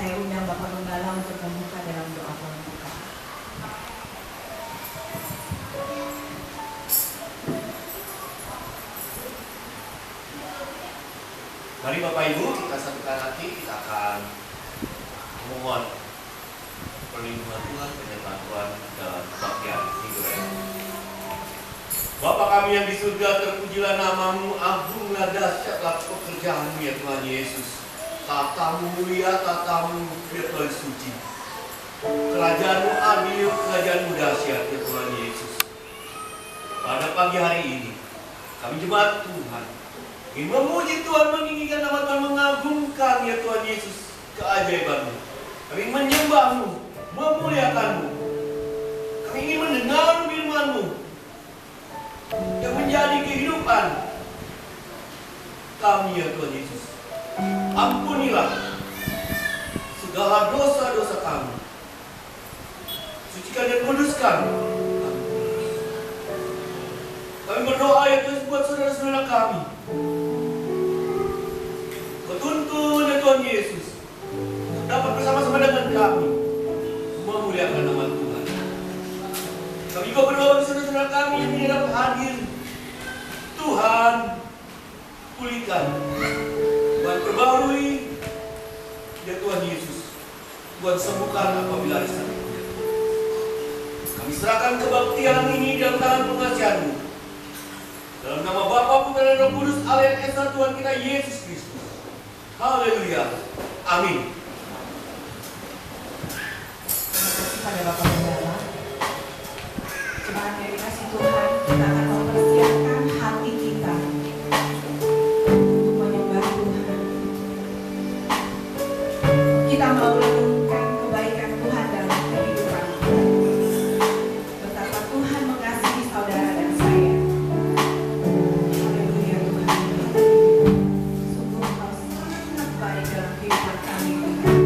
Saya undang Bapak Gembala untuk membuka dalam doa pembuka. Mari Bapak Ibu, kita satukan hati, kita akan memohon perlindungan Tuhan, penyertaan Tuhan dalam kebaktian minggu raya. Bapa kami yang di surga, terpujilah namamu, agunglah dahsyatlah pekerjaanmu ya Tuhan Yesus. Tatamu mulia, tatamu Tuhan suci. Kerajaanmu adil, kerajaanmu dahsyat ya Tuhan Yesus. Pada pagi hari ini, kami jemaat Tuhan ingin memuji Tuhan, meninggikan nama Tuhan, mengagungkan ya Tuhan Yesus keajaiban-Mu. Kami menyembah-Mu, memuliakan-Mu. Kami ingin mendengar firman-Mu yang menjadi kehidupan kami ya Tuhan Yesus. Ampunilah segala dosa-dosa kami. Sucikan dan kuduskan kami. Kami berdoa ya Tuhan buat saudara-saudara kami. Tuntun ya Tuhan Yesus dapat bersama-sama dengan kami memuliakan nama Tuhan. Kami juga berdoa untuk saudara-saudara kami yang tidak dapat hadir. Tuhan pulihkan, Tuhan perbarui ya Tuhan Yesus. Tuhan sembuhkan apabila ada sakit. Kami serahkan kebaktian ini dalam tangan pengasihan-Mu. Dalam nama Bapa, Putra dan Roh Kudus, Allah yang Esa Tuhan kita Yesus Kristus. Haleluya. Amin. Terima kasih pada Bapak Gembala. Jemaat yang dikasih Tuhan, kita akan mempersiapkan hati kita untuk menyembah Tuhan. Kita mau renungkan kebaikan Tuhan dalam kehidupan kita. Betapa Tuhan mengasihi saudara dan saya. Haleluya Tuhan. Sungguh Engkau sangat baik dalam kehidupan kami Tuhan.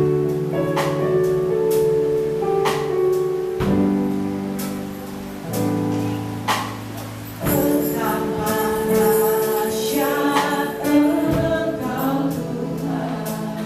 Betapa dahsyat Engkau Tuhan.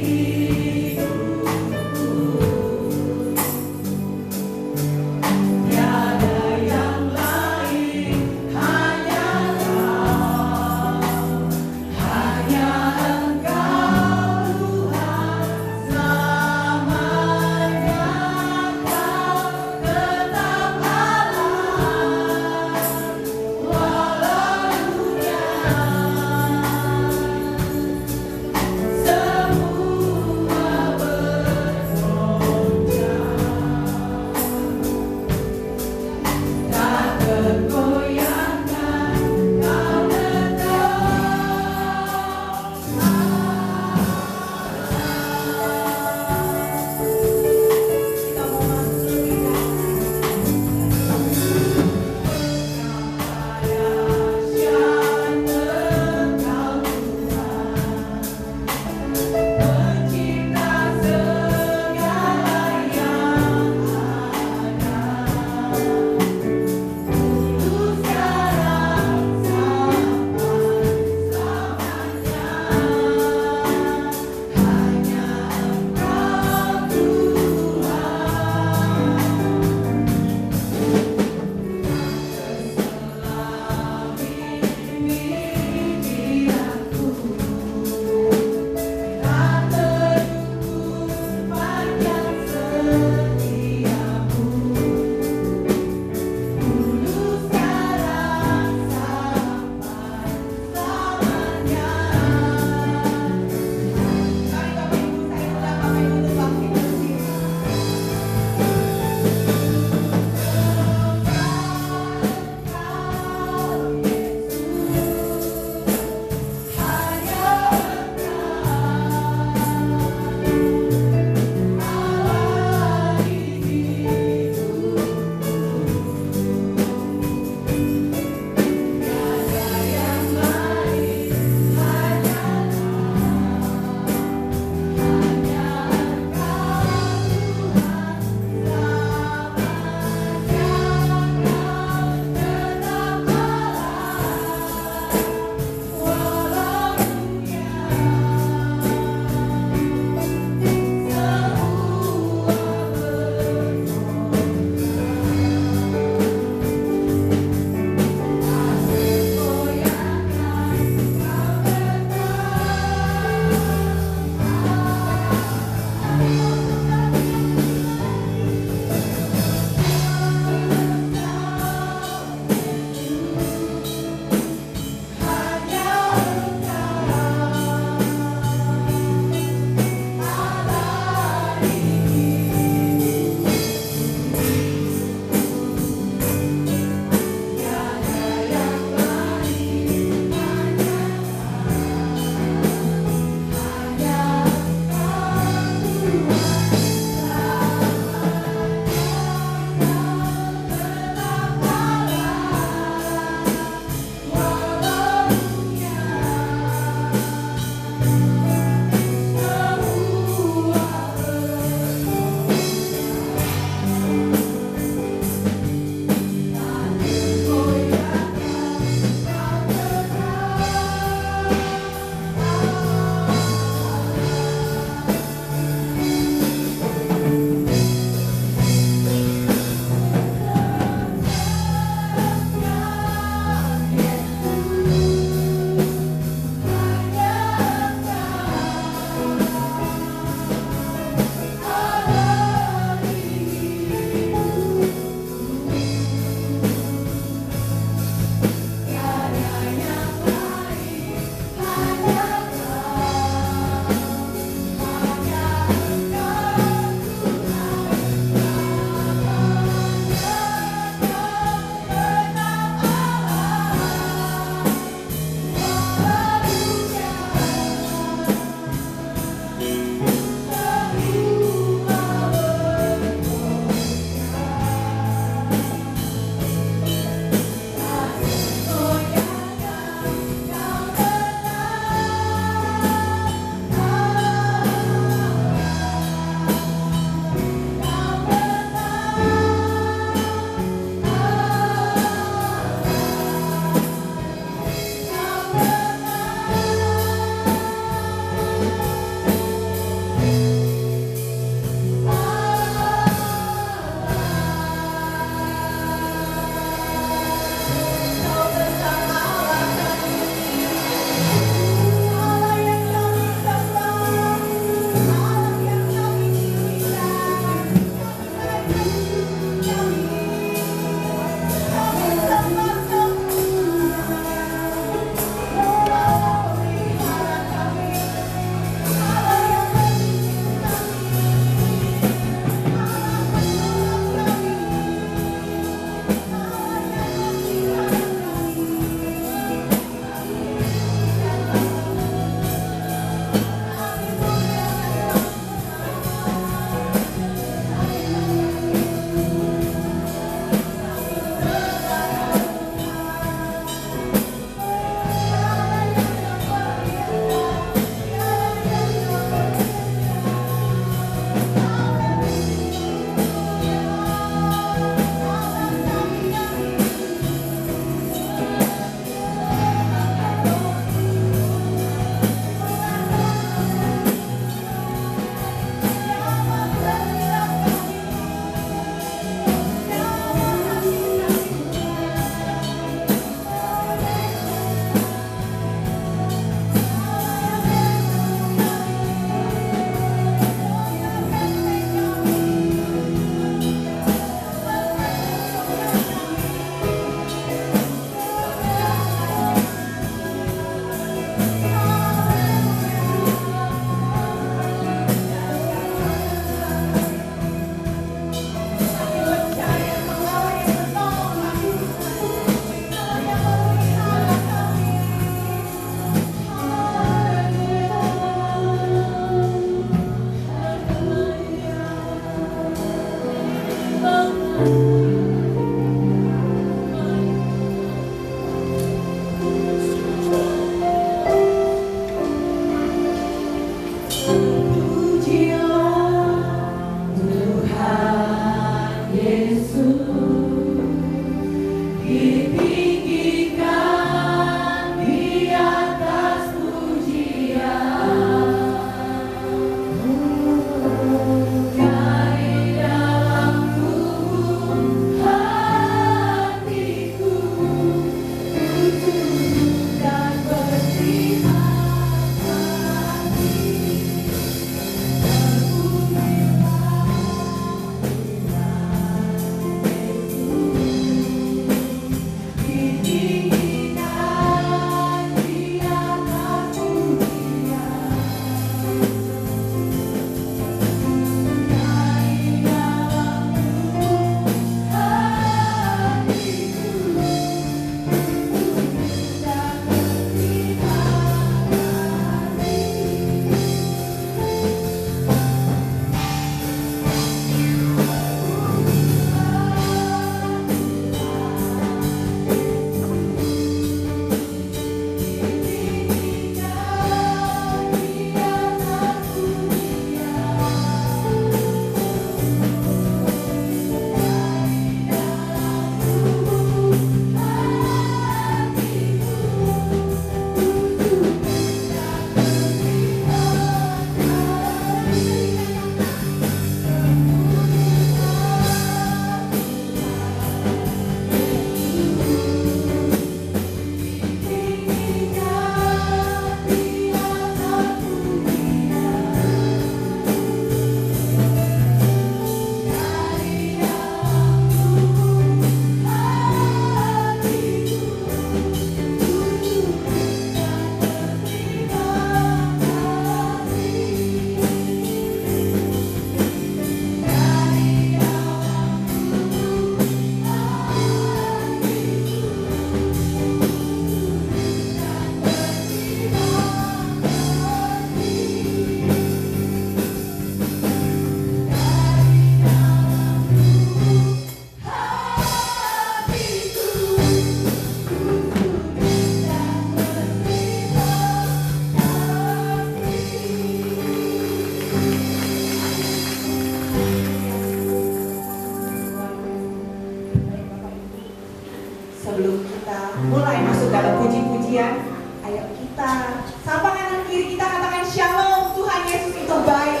Sebelum kita mulai masuk dalam puji-pujian, ayo kita sapa kanan kiri, kita katakan shalom. Tuhan Yesus itu baik,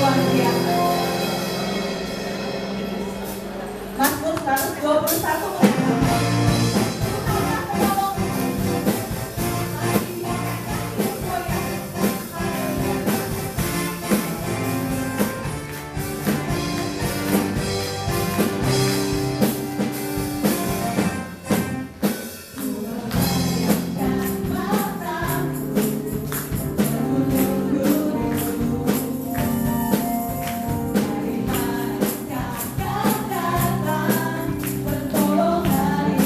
luar biasa. Mazmur 121. Pertolongan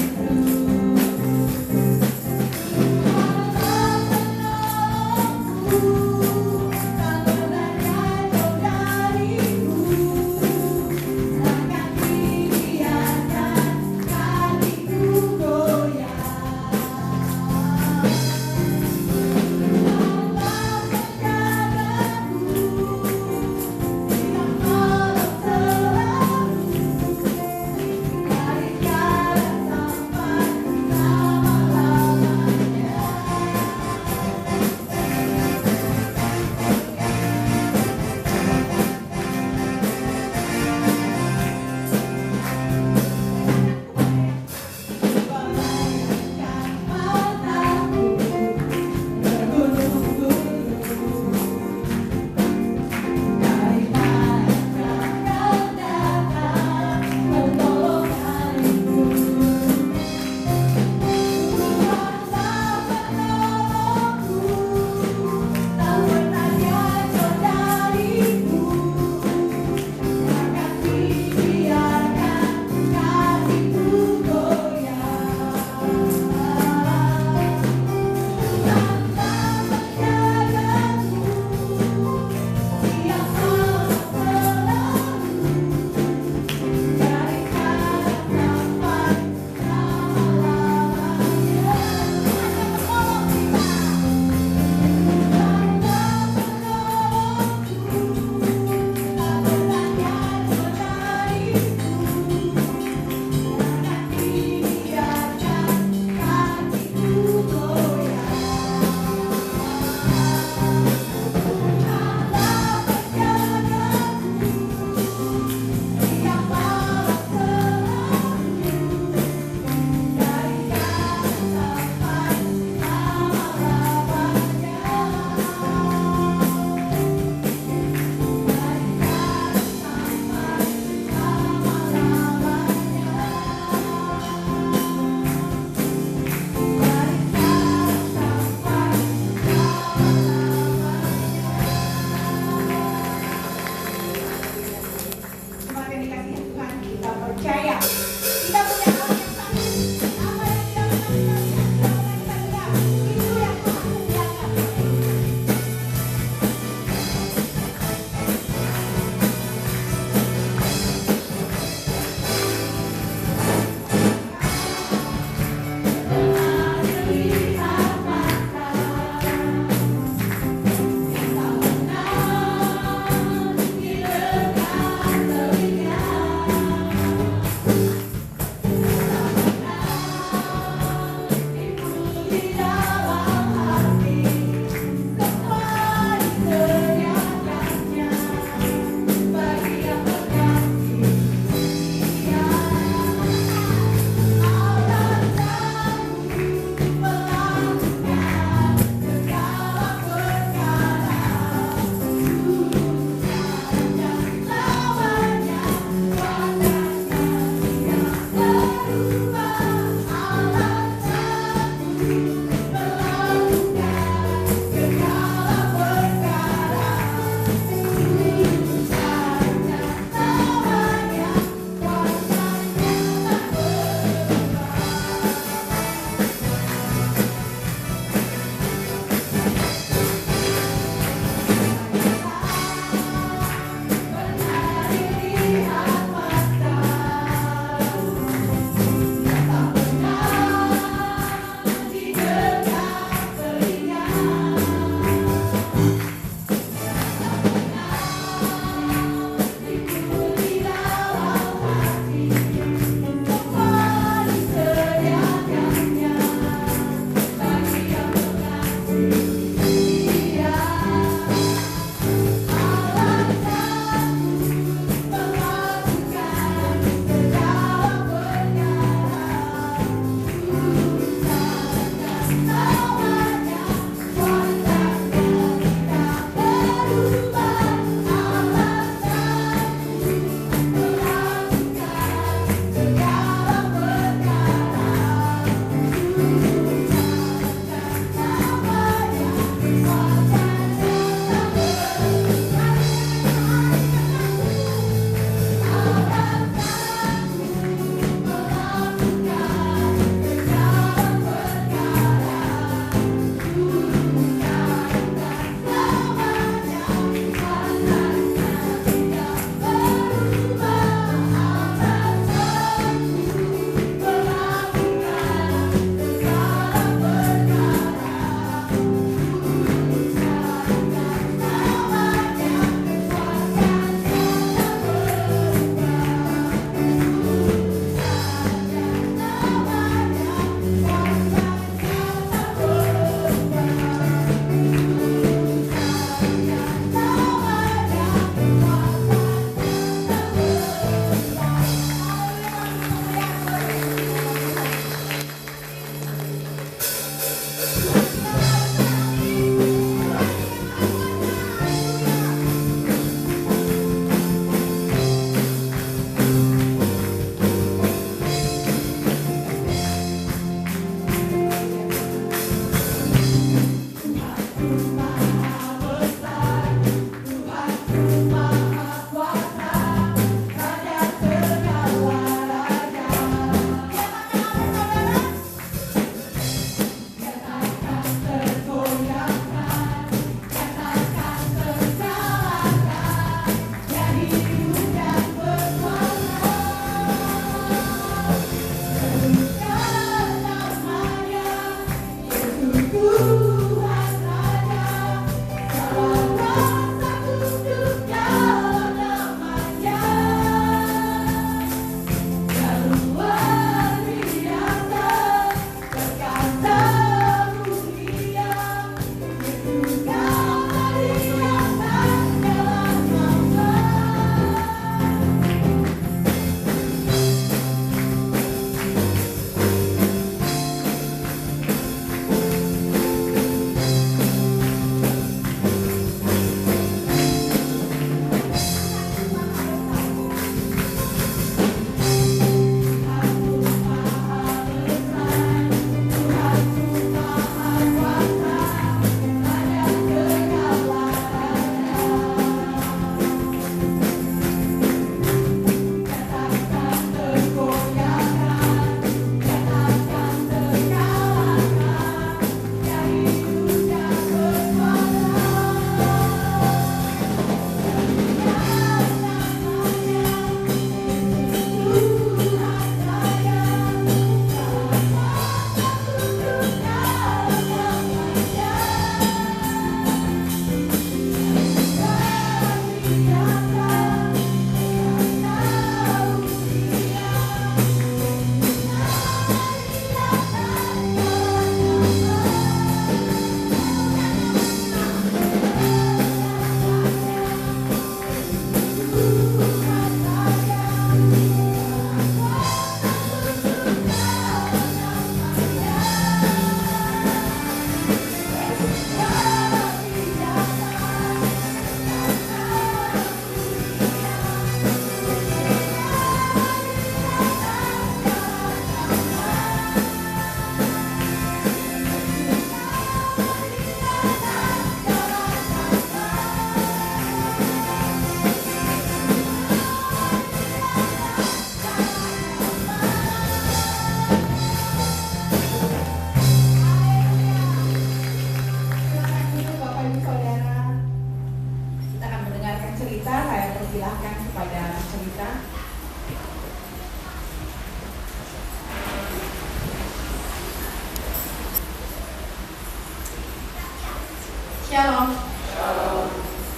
Shalom.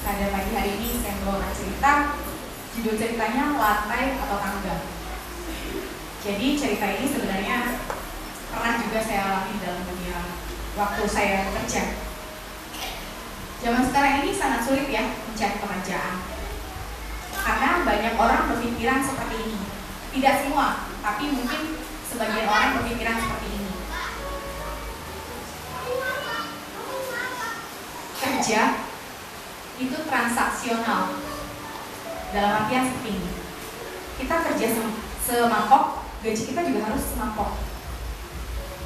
Pada pagi hari ini saya mau cerita. Judul ceritanya lantai atau tangga. Jadi cerita ini sebenarnya pernah juga saya alami dalam dunia waktu saya bekerja. Zaman sekarang ini sangat sulit ya mencari pekerjaan, karena banyak orang berpikiran seperti ini. Tidak semua, tapi mungkin sebagian orang berpikiran seperti ini. Kerja itu transaksional, dalam artian seperti ini. Kita kerja semangkok, gaji kita juga harus semangkok.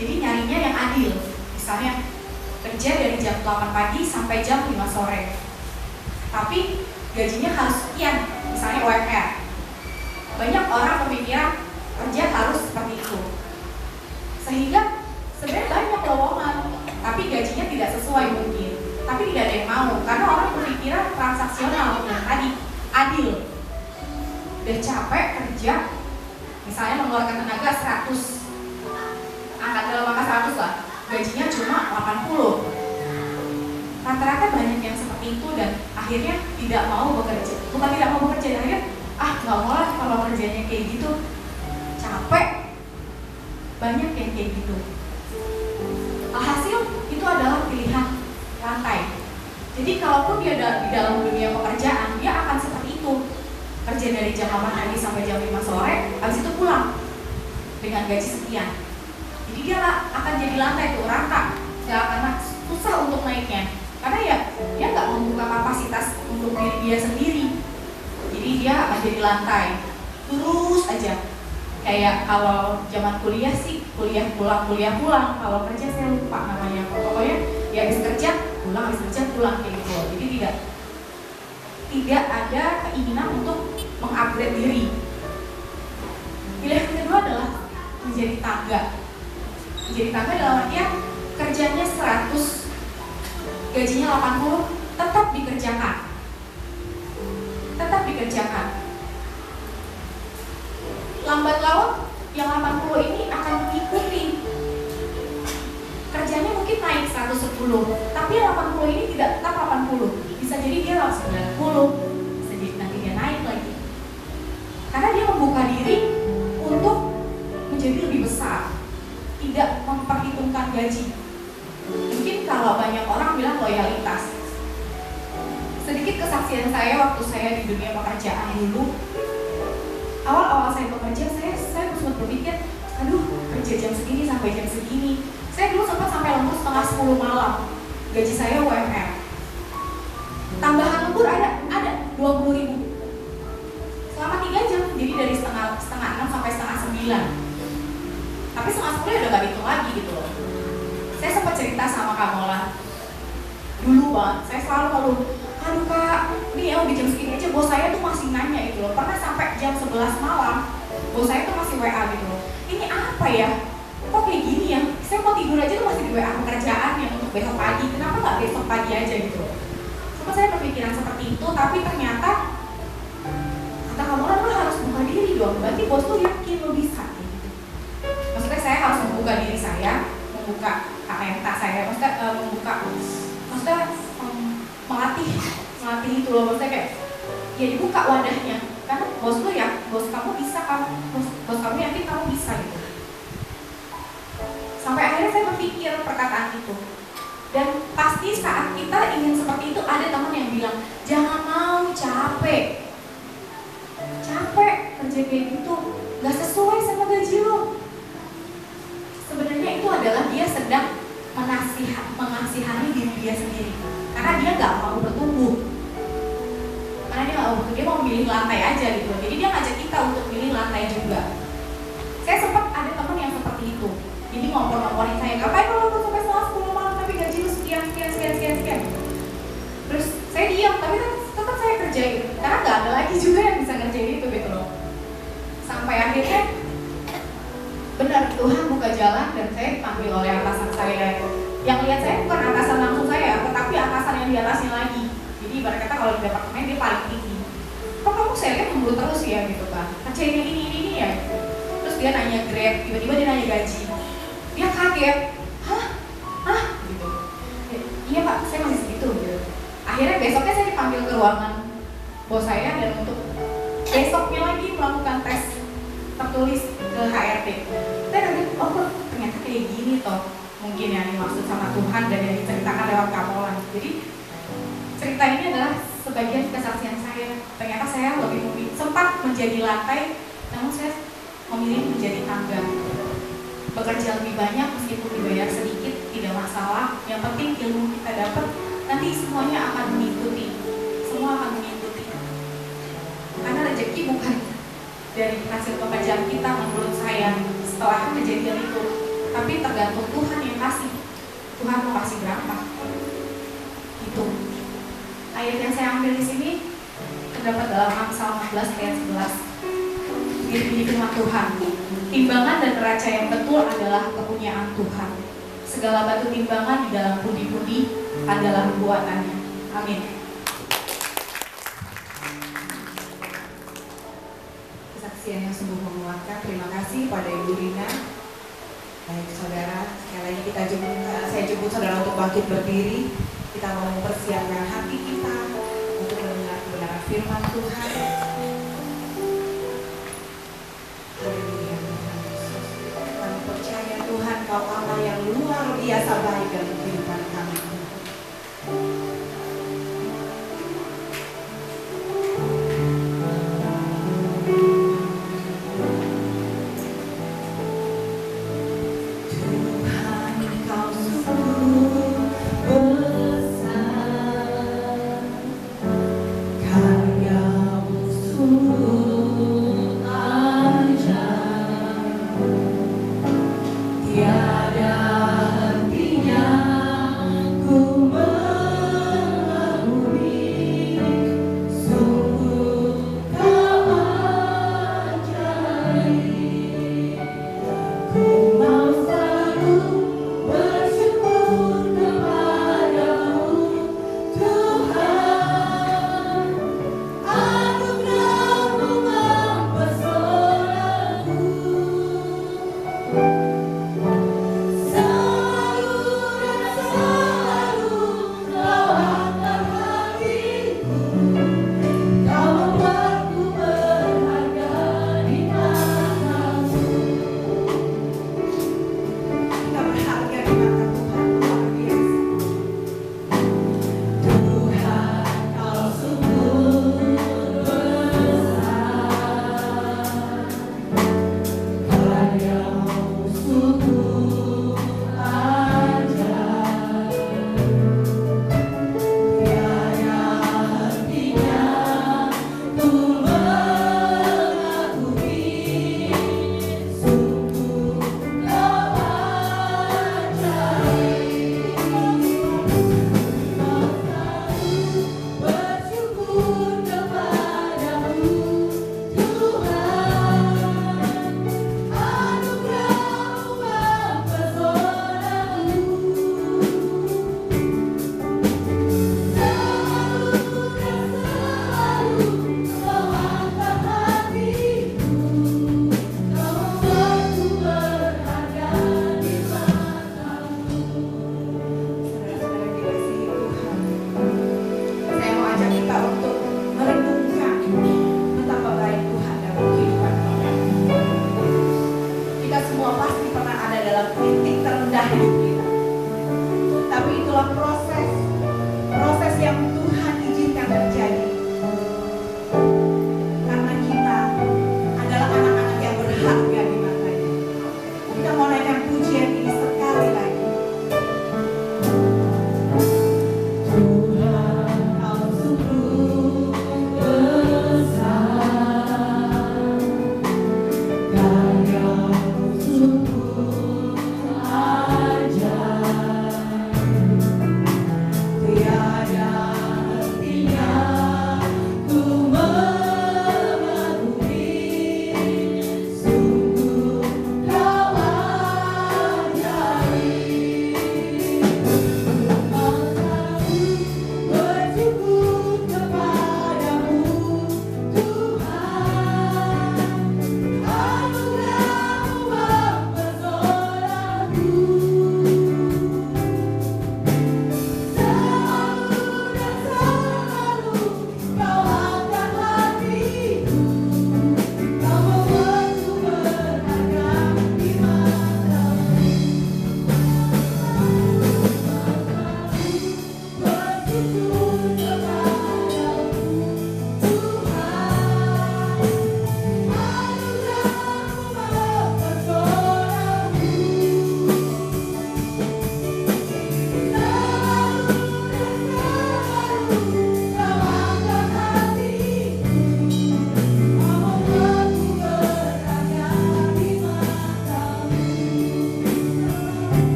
Jadi nyarinya yang adil. Misalnya kerja dari jam 8 pagi sampai jam 5 sore, tapi gajinya harus sekian, misalnya UMR. Banyak orang berpikiran kerja harus seperti itu, sehingga sebenarnya banyak lowongan, tapi gajinya tidak sesuai mungkin. Tapi tidak ada yang mau, karena orang berpikiran transaksional, yang tadi adil. Udah capek kerja, misalnya mengeluarkan tenaga 100, angkat dalam angka 100 lah, gajinya cuma 80. Rata-rata banyak yang seperti itu dan akhirnya tidak mau bekerja. Bukan tidak mau bekerja, akhirnya nggak mau lah kalau kerjanya kayak gitu, capek. Banyak yang kayak gitu. Alhasil itu adalah pilihan lantai. Jadi kalaupun dia di dalam dunia pekerjaan, dia akan seperti itu. Kerja dari jam 8 pagi sampai jam 5 sore, habis itu pulang dengan gaji sekian. Jadi dia akan jadi lantai tuh, rata. Karena susah untuk naiknya. Karena ya dia nggak membuka kapasitas untuk diri dia sendiri. Jadi dia akan jadi lantai. Terus aja. Kayak kalau zaman kuliah sih, kuliah pulang. Kalau kerja saya lupa namanya. Pokoknya ya habis kerja pulang kayak gitu. Jadi tidak ada keinginan untuk mengupgrade diri. Pilihan kedua adalah menjadi tangga. Menjadi tangga dalam artian kerjanya 100, gajinya 80, tetap dikerjakan. Lambat laun yang 80 ini akan mengikuti. Kerjanya mungkin naik 110, tapi 80 ini tidak tetap 80. Bisa jadi dia langsung 90, bisa jadi nanti dia naik lagi. Karena dia membuka diri untuk menjadi lebih besar, tidak memperhitungkan gaji. Mungkin kalau banyak orang bilang loyalitas. Sedikit kesaksian saya waktu saya di dunia pekerjaan dulu. Awal-awal saya bekerja, saya sempat berpikir, aduh kerja jam segini sampai jam segini. Saya dulu sempat sampai lembur setengah 10 malam. Gaji saya UMR. Tambahan lembur ada 20.000. Selama 3 jam, jadi dari setengah 6 sampai setengah 9. Tapi setengah 10 udah gak dihitung lagi gitu loh. Saya sempat cerita sama Kak Mola. Dulu banget, saya selalu ngeluh, aduh Kak, ini ya udah jam segini aja, bos saya tuh masih nanya gitu loh. Pernah sampai jam 11 malam, bos saya tuh masih WA gitu loh. Ini apa ya? Kok kayak gini ya? Saya mau tidur aja tuh masih di WA pekerjaan yang untuk besok pagi. Kenapa nggak besok pagi aja gitu? Sempat saya berpikiran seperti itu, tapi ternyata kata kamu kan lo harus buka diri dong. Berarti bos tuh yakin lo bisa gitu. Maksudnya saya harus membuka diri saya, membuka talenta saya, melatih itu loh. Maksudnya kayak ya dibuka wadahnya. Karena bos lo ya, bos kamu bisa kan, bos kamu yakin kamu bisa gitu. Sampai akhirnya saya berpikir perkataan itu. Dan pasti saat kita ingin seperti itu, ada teman yang bilang, jangan mau capek kerja kayak gitu, gak sesuai sama gaji lo. Sebenarnya itu adalah dia sedang mengasihani diri dia sendiri. Karena dia gak mau bertumbuh. Dia mau milih lantai aja gitu. Jadi dia ngajak kita untuk milih lantai juga. Saya sempat ada teman yang seperti itu. Jadi ngompor-ngomporin saya, ngapain lo sampai setengah 10 malam tapi gaji lu sekian. Terus saya diam, tapi tetap saya kerjain. Karena gak ada lagi juga yang bisa ngerjain itu gitu loh. Sampai akhirnya benar Tuhan buka jalan dan saya dipanggil oleh atasan saya. Yang lihat saya bukan atasan langsung saya, tetapi atasan yang di atasnya lagi. Jadi ibarat kata kalau di departemen dia paling tinggi. Kok kamu saya lihat memburu terus ya gitu kan? Kerjain yang ini ya. Terus dia nanya grade, tiba-tiba dia nanya gaji. Dia kaget, hah gitu. Iya Pak, saya masih segitu gitu. Akhirnya besoknya saya dipanggil ke ruangan bos saya dan untuk besoknya lagi melakukan tes tertulis ke HRD. Dan nanti, oh ternyata kayak gini toh mungkin yang dimaksud sama Tuhan dan yang diceritakan lewat kamolan. Jadi cerita ini adalah sebagian kesaksian saya. Ternyata saya lebih memilih, sempat menjadi lantai, namun saya memilih menjadi tangga. Bekerja lebih banyak meskipun dibayar sedikit tidak masalah. Yang penting ilmu kita dapat, nanti semuanya akan mengikuti. Semua akan mengikuti. Karena rezeki bukan dari hasil pekerjaan kita menurut saya setelah kejadian itu, tapi tergantung Tuhan yang kasih. Tuhan mau kasih berapa? Itu. Ayat yang saya ambil di sini terdapat dalam Amsal 14 ayat 11. Ini firman Tuhan. Timbangan dan neraca yang betul adalah kepunyaan Tuhan. Segala batu timbangan di dalam pundi-pundi adalah buatannya. Amin. Kesaksian yang sungguh menguatkan. Terima kasih pada Ibu Rina. Baik saudara, sekali lagi saya jemput saudara untuk bangkit berdiri. Kita mau mempersiapkan hati kita untuk mendengar kebenaran firman Tuhan. Haleluya Tuhan Yesus. Kami percaya Tuhan Kau Allah yang luar biasa baik dalam kehidupan kami. Tiada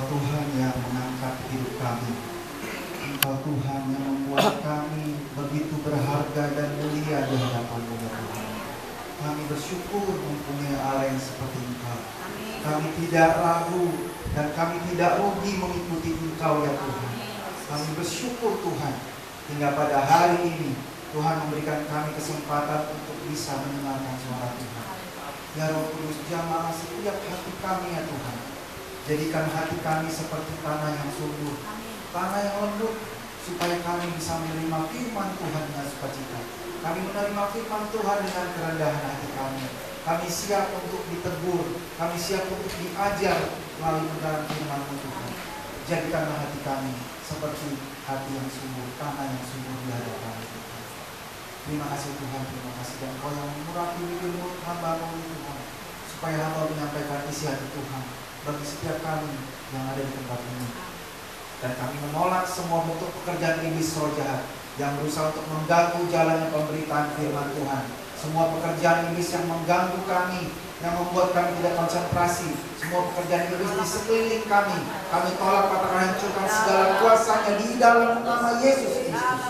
Engkau Tuhan yang mengangkat hidup kami. Engkau Tuhan yang membuat kami begitu berharga dan mulia di hadapan-Mu ya Tuhan. Kami bersyukur mempunyai Allah yang seperti Engkau. Kami tidak ragu dan kami tidak rugi mengikuti Engkau ya Tuhan. Kami bersyukur Tuhan, hingga pada hari ini Tuhan memberikan kami kesempatan untuk bisa mendengarkan suara Tuhan. Ya Roh Kudus, jamah setiap hati kami ya Tuhan. Jadikan hati kami seperti tanah yang subur, tanah yang lembut, supaya kami bisa menerima firman Tuhan dengan sukacita. Kami menerima firman Tuhan dengan kerendahan hati kami. Kami siap untuk ditegur, kami siap untuk diajar melalui kebenaran firman-Mu Tuhan. Jadikanlah hati kami seperti hati yang subur, tanah yang subur di hadapan-Mu Tuhan. Terima kasih Tuhan, terima kasih. Dan Kau yang mengurapi mulut hamba-Mu Tuhan, supaya hamba menyampaikan isi hati Tuhan bagi setiap kami yang ada di tempat ini. Dan kami menolak semua bentuk pekerjaan iblis roh jahat yang berusaha untuk mengganggu jalannya pemberitaan firman Tuhan. Semua pekerjaan iblis yang mengganggu kami, yang membuat kami tidak konsentrasi, semua pekerjaan iblis di sekeliling kami tolak, katakan hancurkan segala kuasanya di dalam nama Yesus Kristus.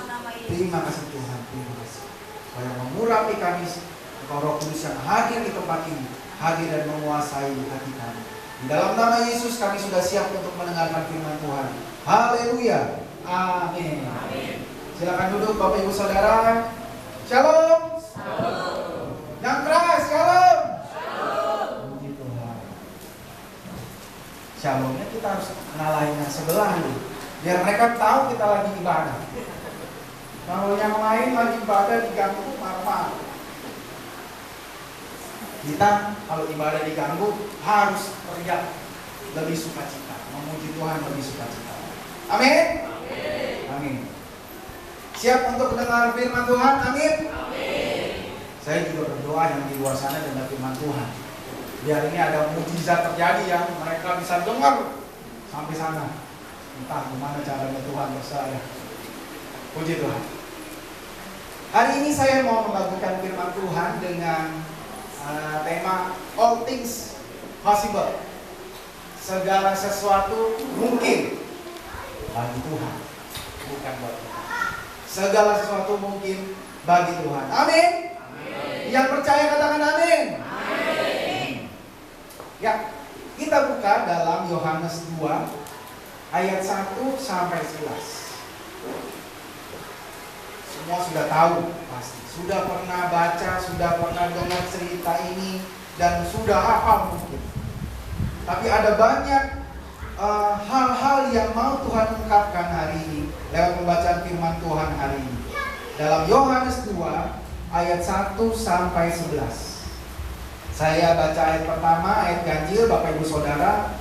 Terima kasih Tuhan, terima kasih. Kau yang mengurapi kami, Engkau Roh Kudus yang hadir di tempat ini, hadir dan menguasai hati kami. Di dalam nama Yesus kami sudah siap untuk mendengarkan firman Tuhan. Haleluya, amin. Silakan duduk Bapak Ibu Saudara. Shalom. Yang keras, shalom. Puji Tuhan. Shalomnya kita harus ngalahin yang sebelah dulu, biar mereka tahu kita lagi ibadah. Kalau yang lain lagi ibadah diganggu, marah-marah. Kita kalau ibadah diganggu harus teriak, lebih sukacita, memuji Tuhan lebih sukacita. Amin. Amin. Siap untuk mendengar firman Tuhan? Amin. Saya juga berdoa yang di luar sana dengar firman Tuhan. Biar ini ada mujizat terjadi yang mereka bisa dengar sampai sana. Entah gimana caranya Tuhan berserah. Puji Tuhan. Hari ini saya mau membagikan firman Tuhan dengan tema All Things Possible. Segala sesuatu mungkin bagi Tuhan, bukan buat kita. Segala sesuatu mungkin bagi Tuhan. Amin. Yang percaya katakan amin. Ya, kita buka dalam Yohanes 2 ayat 1 sampai 11. Semua sudah tahu pasti, sudah pernah baca, sudah pernah dengar cerita ini dan sudah hafal mungkin. Tapi ada banyak hal-hal yang mau Tuhan ungkapkan hari ini lewat pembacaan firman Tuhan hari ini. Dalam Yohanes 2 ayat 1 sampai 11. Saya baca ayat pertama, ayat ganjil Bapak Ibu Saudara,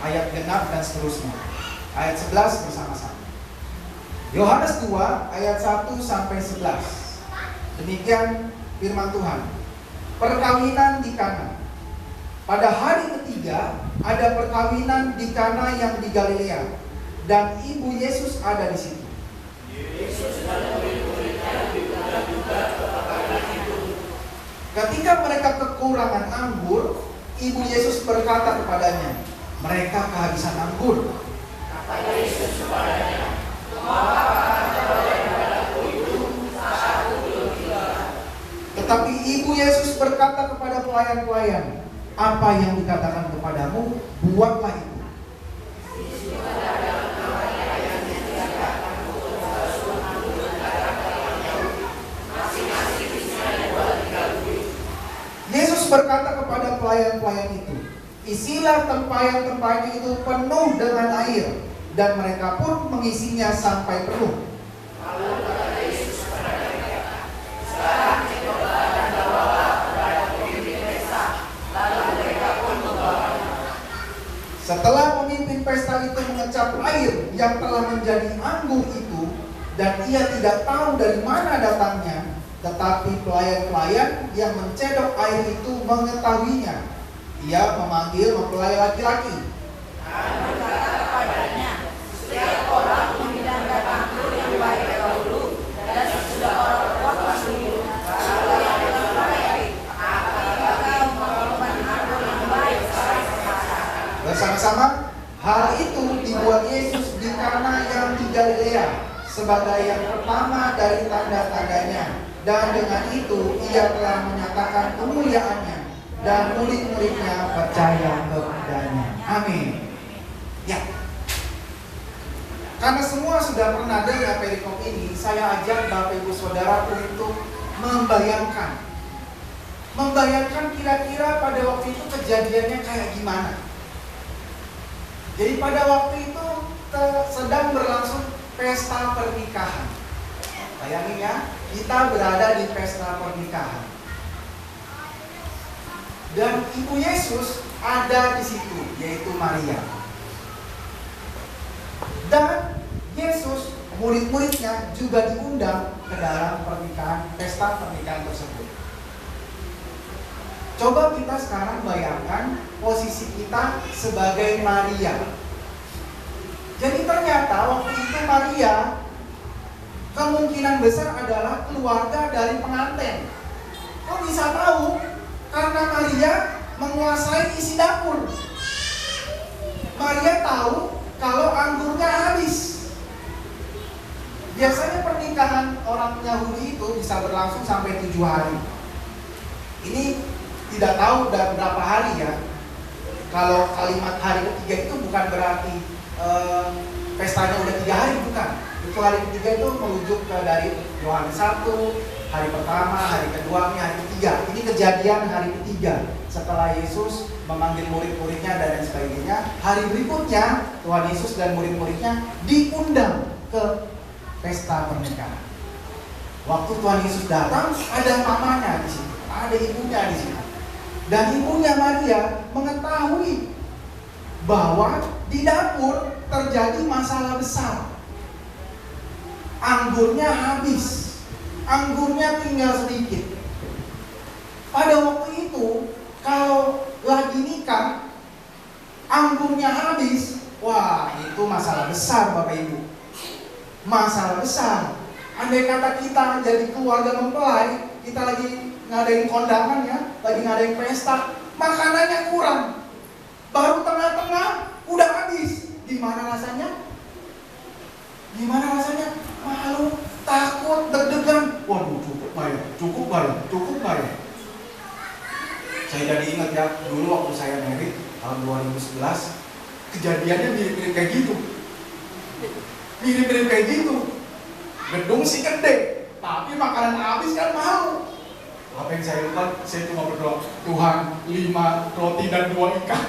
ayat genap dan seterusnya. Ayat 11 bersama-sama. Yohanes 2 ayat 1 sampai 11. Demikian firman Tuhan. Perkawinan di Kana. Pada hari ketiga ada perkawinan di Kana yang di Galilea, dan ibu Yesus ada di situ. Ketika mereka kekurangan anggur, ibu Yesus berkata kepadanya, mereka kehabisan anggur. Kata Yesus kepadanya, tetapi ibu Yesus berkata kepada pelayan-pelayan, apa yang dikatakan kepadamu, buatlah itu. Yesus berkata kepada pelayan-pelayan itu, isilah tempayan-tempayan itu penuh dengan air, dan mereka pun mengisinya sampai penuh. Lalu kata Yesus kepada mereka, sekarang cobalah dan bawalah kepada pemimpin pesta. Lalu mereka pun membawanya. Setelah pemimpin pesta itu mengecap air yang telah menjadi anggur itu, dan ia tidak tahu dari mana datangnya, tetapi pelayan-pelayan yang mencedok air itu mengetahuinya. Ia memanggil mempelai laki-laki. Dan berkata kepadanya, setiap orang menghidangkan anggur yang baik dahulu, dan sesudah orang tua minum, lalu yang lebih baik, apakah mengorbankan anggur yang baik secara sekarang. Bersama-sama, hal itu dari tanda-tandanya, dan dengan itu ia telah menyatakan kemuliaannya, dan murid-muridnya percaya kepadanya. Amin. Ya. Karena semua sudah pernah dengar perikop ini, saya ajak Bapak Ibu Saudara untuk membayangkan kira-kira pada waktu itu kejadiannya kayak gimana. Jadi pada waktu itu sedang berlangsung pesta pernikahan. Bayangin ya, kita berada di pesta pernikahan. Dan Ibu Yesus ada di situ, yaitu Maria. Dan Yesus, murid-muridnya juga diundang ke dalam pesta pernikahan tersebut. Coba kita sekarang bayangkan posisi kita sebagai Maria. Jadi ternyata waktu itu Maria kemungkinan besar adalah keluarga dari pengantin. Kok bisa tahu? Karena Maria menguasai isi dapur. Maria tahu kalau anggurnya habis. Biasanya pernikahan orang Yahudi itu bisa berlangsung sampai 7 hari. Ini tidak tahu udah berapa hari ya. Kalau kalimat hari ketiga itu bukan berarti pestanya udah 3 hari, bukan. Itu hari ketiga itu merujuk ke dari Yohanes 1, hari pertama, hari kedua, hari ketiga. Ini kejadian hari ketiga setelah Yesus memanggil murid-muridnya dan lain sebagainya. Hari berikutnya Tuhan Yesus dan murid-muridnya diundang ke pesta pernikahan. Waktu Tuhan Yesus datang, ada mamanya di situ, ada ibunya di situ. Dan ibunya Maria mengetahui bahwa di dapur terjadi masalah besar. Anggurnya habis, anggurnya tinggal sedikit. Pada waktu itu, kalau lagi nikah, anggurnya habis, wah itu masalah besar Bapak Ibu. Masalah besar. Andai kata kita jadi keluarga mempelai, kita lagi ngadain kondangan ya, lagi ngadain pesta, makanannya kurang. Baru tengah-tengah udah habis. Gimana rasanya? Gimana rasanya? Malu, takut, deg-degan. Waduh, cukup gak ya? Saya jadi ingat ya, dulu waktu saya married tahun 2011, kejadiannya mirip-mirip kayak gitu. Mirip-mirip kayak gitu. Gedung sih gede, tapi makanan habis kan malu. Apa yang saya lupa, saya cuma berdoa, Tuhan 5 roti dan 2 ikan.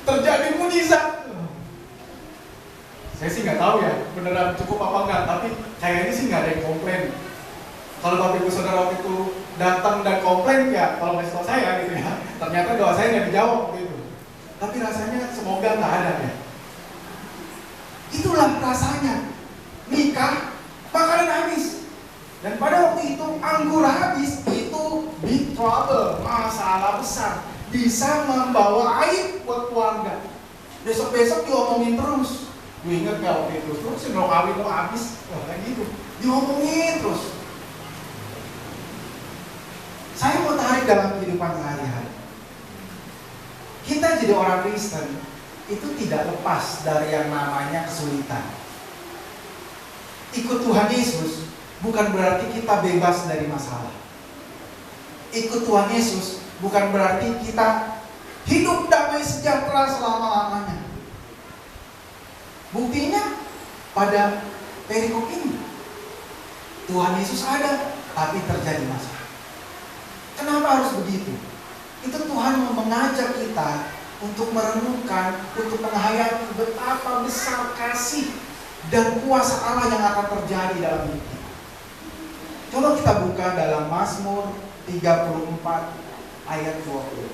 Terjadi mujizat. Saya sih nggak tahu ya, beneran cukup apa enggak, tapi kayaknya sih nggak ada yang komplain. Kalau Bapak Ibu Saudara waktu itu datang dan komplain ya, kalau nggak tahu saya gitu ya, ternyata doa saya nggak dijawab gitu. Tapi rasanya semoga nggak ada ya. Itulah rasanya nikah, makanan habis. Dan pada waktu itu anggur habis, itu big trouble, masalah besar. Bisa membawa aib buat keluarga. Besok-besok diomongin terus. Gue inget gak waktu itu, terus sebelum kawin lo habis, kayak gitu. Diomongin terus. Saya mau tarik dalam kehidupan sehari-hari. Kita jadi orang Kristen, itu tidak lepas dari yang namanya kesulitan. Ikut Tuhan Yesus bukan berarti kita bebas dari masalah. Ikut Tuhan Yesus bukan berarti kita hidup damai sejahtera selama-lamanya. Buktinya pada perikop ini, Tuhan Yesus ada, tapi terjadi masalah. Kenapa harus begitu? Itu Tuhan mengajak kita untuk merenungkan, untuk menghayati betapa besar kasih dan kuasa Allah yang akan terjadi dalam hidup kita. Coba kita buka dalam Mazmur 34 ayat 20.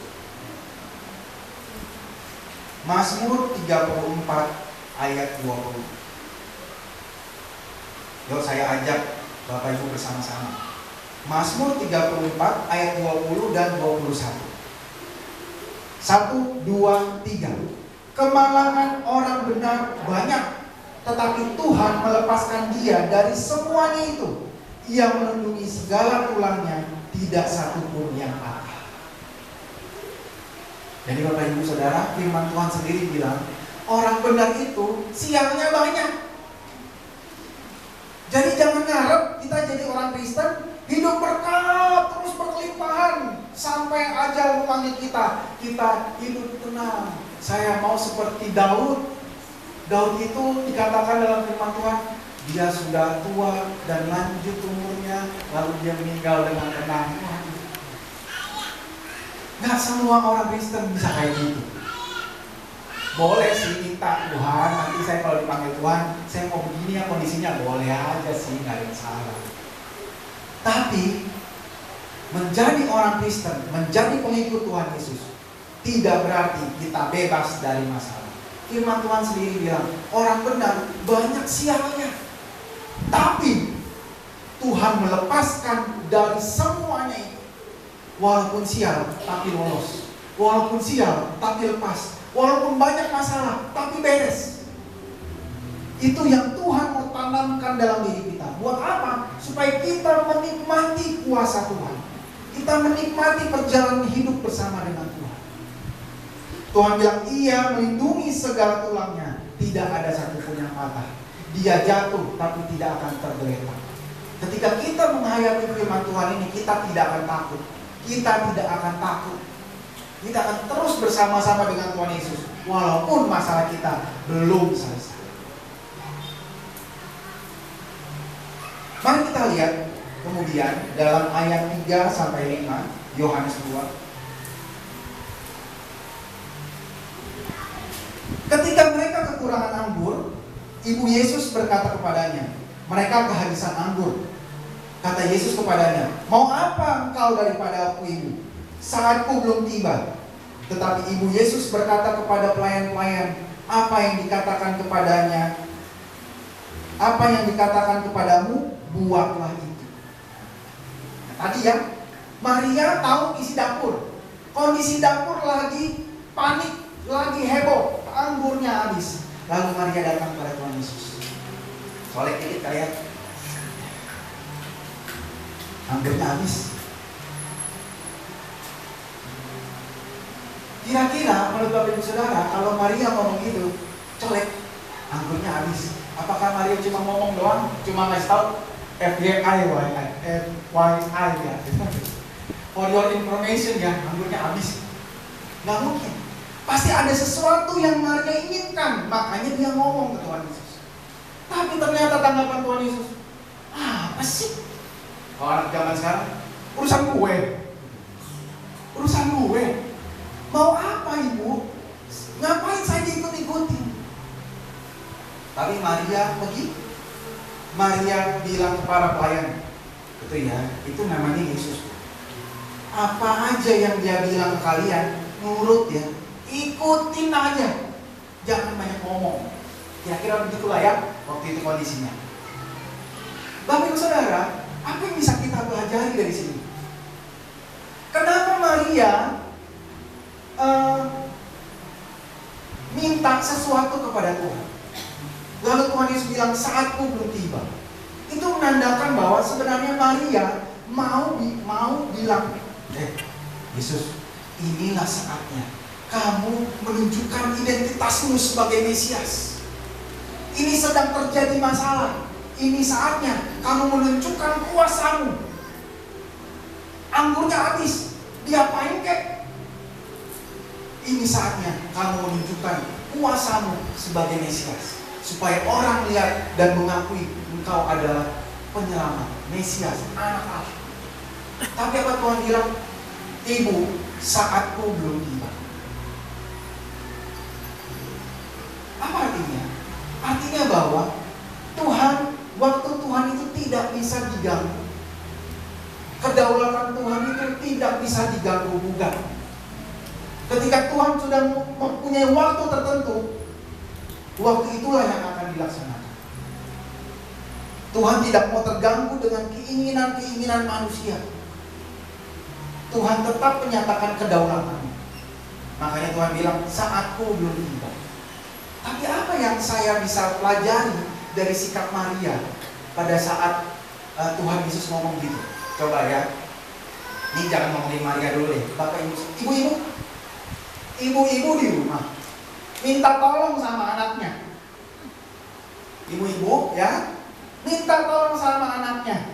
Mazmur 34 ayat 20. Yuk saya ajak Bapak Ibu bersama-sama. Mazmur 34 ayat 20 dan 21. 1, 2, 3. Kemalangan orang benar banyak, tetapi Tuhan melepaskan dia dari semuanya itu. Ia melindungi segala tulangnya, tidak satu pun yang patah. Jadi Bapak Ibu Saudara, firman Tuhan sendiri bilang, orang benar itu sialnya banyak. Jadi jangan ngarep jadi orang Kristen, hidup berkat, terus berkelimpahan sampai ajal memanggil kita. Kita hidup tenang. Saya mau seperti Daud. Daud itu dikatakan dalam firman Tuhan, dia sudah tua dan lanjut umurnya, lalu dia meninggal dengan tenang. Nggak semua orang Kristen bisa kayak gitu. Boleh sih minta Tuhan, nanti saya kalau dipanggil Tuhan, saya mau begini ya kondisinya, boleh aja sih, nggak ada yang salah. Tapi menjadi orang Kristen, menjadi pengikut Tuhan Yesus, tidak berarti kita bebas dari masalah. Firman Tuhan sendiri bilang, orang benar banyak sialnya, tapi Tuhan melepaskan dari semuanya itu. Walaupun sial, tapi lolos. Walaupun sial, tapi lepas. Walaupun banyak masalah, tapi beres. Itu yang Tuhan mau tanamkan dalam diri kita. Buat apa? Supaya kita menikmati kuasa Tuhan. Kita menikmati perjalanan hidup bersama dengan Tuhan. Tuhan bilang, Ia melindungi segala tulangnya. Tidak ada satupun yang patah. Dia jatuh, tapi tidak akan tergeletak. Ketika kita menghayati firman Tuhan ini, kita tidak akan takut. Kita tidak akan takut. Kita akan terus bersama-sama dengan Tuhan Yesus, walaupun masalah kita belum selesai. Mari kita lihat kemudian dalam ayat 3-5 Yohanes 2. Ketika mereka kekurangan anggur, Ibu Yesus berkata kepadanya, mereka kehabisan anggur. Kata Yesus kepadanya, mau apa engkau daripada aku ibu? Saatku belum tiba. Tetapi Ibu Yesus berkata kepada pelayan-pelayan, apa yang dikatakan kepadanya? Apa yang dikatakan kepadamu, buatlah itu. Nah, tadi ya, Maria tahu isi dapur. Kondisi dapur lagi panik, lagi heboh, anggurnya habis. Lalu Maria datang kepada Tuhan Yesus. Soalnya dikit kayak anggurnya habis. Kira-kira menurut Bapak Ibu Saudara, kalau Maria ngomong gitu, colek, anggurnya habis. Apakah Maria cuma ngomong doang, cuma ngasih tahu FYI ya, for your information ya, anggurnya habis? Nggak mungkin. Pasti ada sesuatu yang Maria inginkan, makanya dia ngomong ke Tuhan Yesus. Tapi ternyata tanggapan Tuhan Yesus, apa sih? Kalau anak zaman sekarang, urusan gue. Mau apa ibu? Ngapain saya diikut-ikutin? Tapi Maria pergi. Maria bilang kepada pelayan, itu ya, itu namanya Yesus. Apa aja yang dia bilang ke kalian, nurut ya, ikutin aja, jangan banyak ngomong. Kira-kira begitulah ya, waktu itu kondisinya. Bapak Ibu Saudara, apa yang bisa kita pelajari dari sini? Kenapa Maria minta sesuatu kepada Tuhan? Lalu Tuhan Yesus bilang, saatku belum tiba. Itu menandakan bahwa sebenarnya Maria mau bilang, Yesus, inilah saatnya kamu menunjukkan identitasmu sebagai Mesias. Ini sedang terjadi masalah. Ini saatnya kamu menunjukkan kuasamu. Anggurnya habis, diapain kek? Ini saatnya kamu menunjukkan kuasamu sebagai Mesias, supaya orang lihat dan mengakui engkau adalah penyelamat, Mesias, anak Allah. Tapi apa Tuhan bilang? Ibu, saatku belum tiba. Apa artinya? Artinya bahwa waktu Tuhan itu tidak bisa diganggu. Kedaulatan Tuhan itu tidak bisa diganggu-gugat. Ketika Tuhan sudah mempunyai waktu tertentu, waktu itulah yang akan dilaksanakan. Tuhan tidak mau terganggu dengan keinginan-keinginan manusia. Tuhan tetap menyatakan kedaulatannya. Makanya Tuhan bilang, saatku belum tiba. Tapi apa yang saya bisa pelajari dari sikap Maria pada saat Tuhan Yesus ngomong gitu? Coba ya, ini jangan ngomongin Maria dulu deh. Bapak ibu, ibu-ibu di rumah minta tolong sama anaknya. Ibu-ibu ya, minta tolong sama anaknya.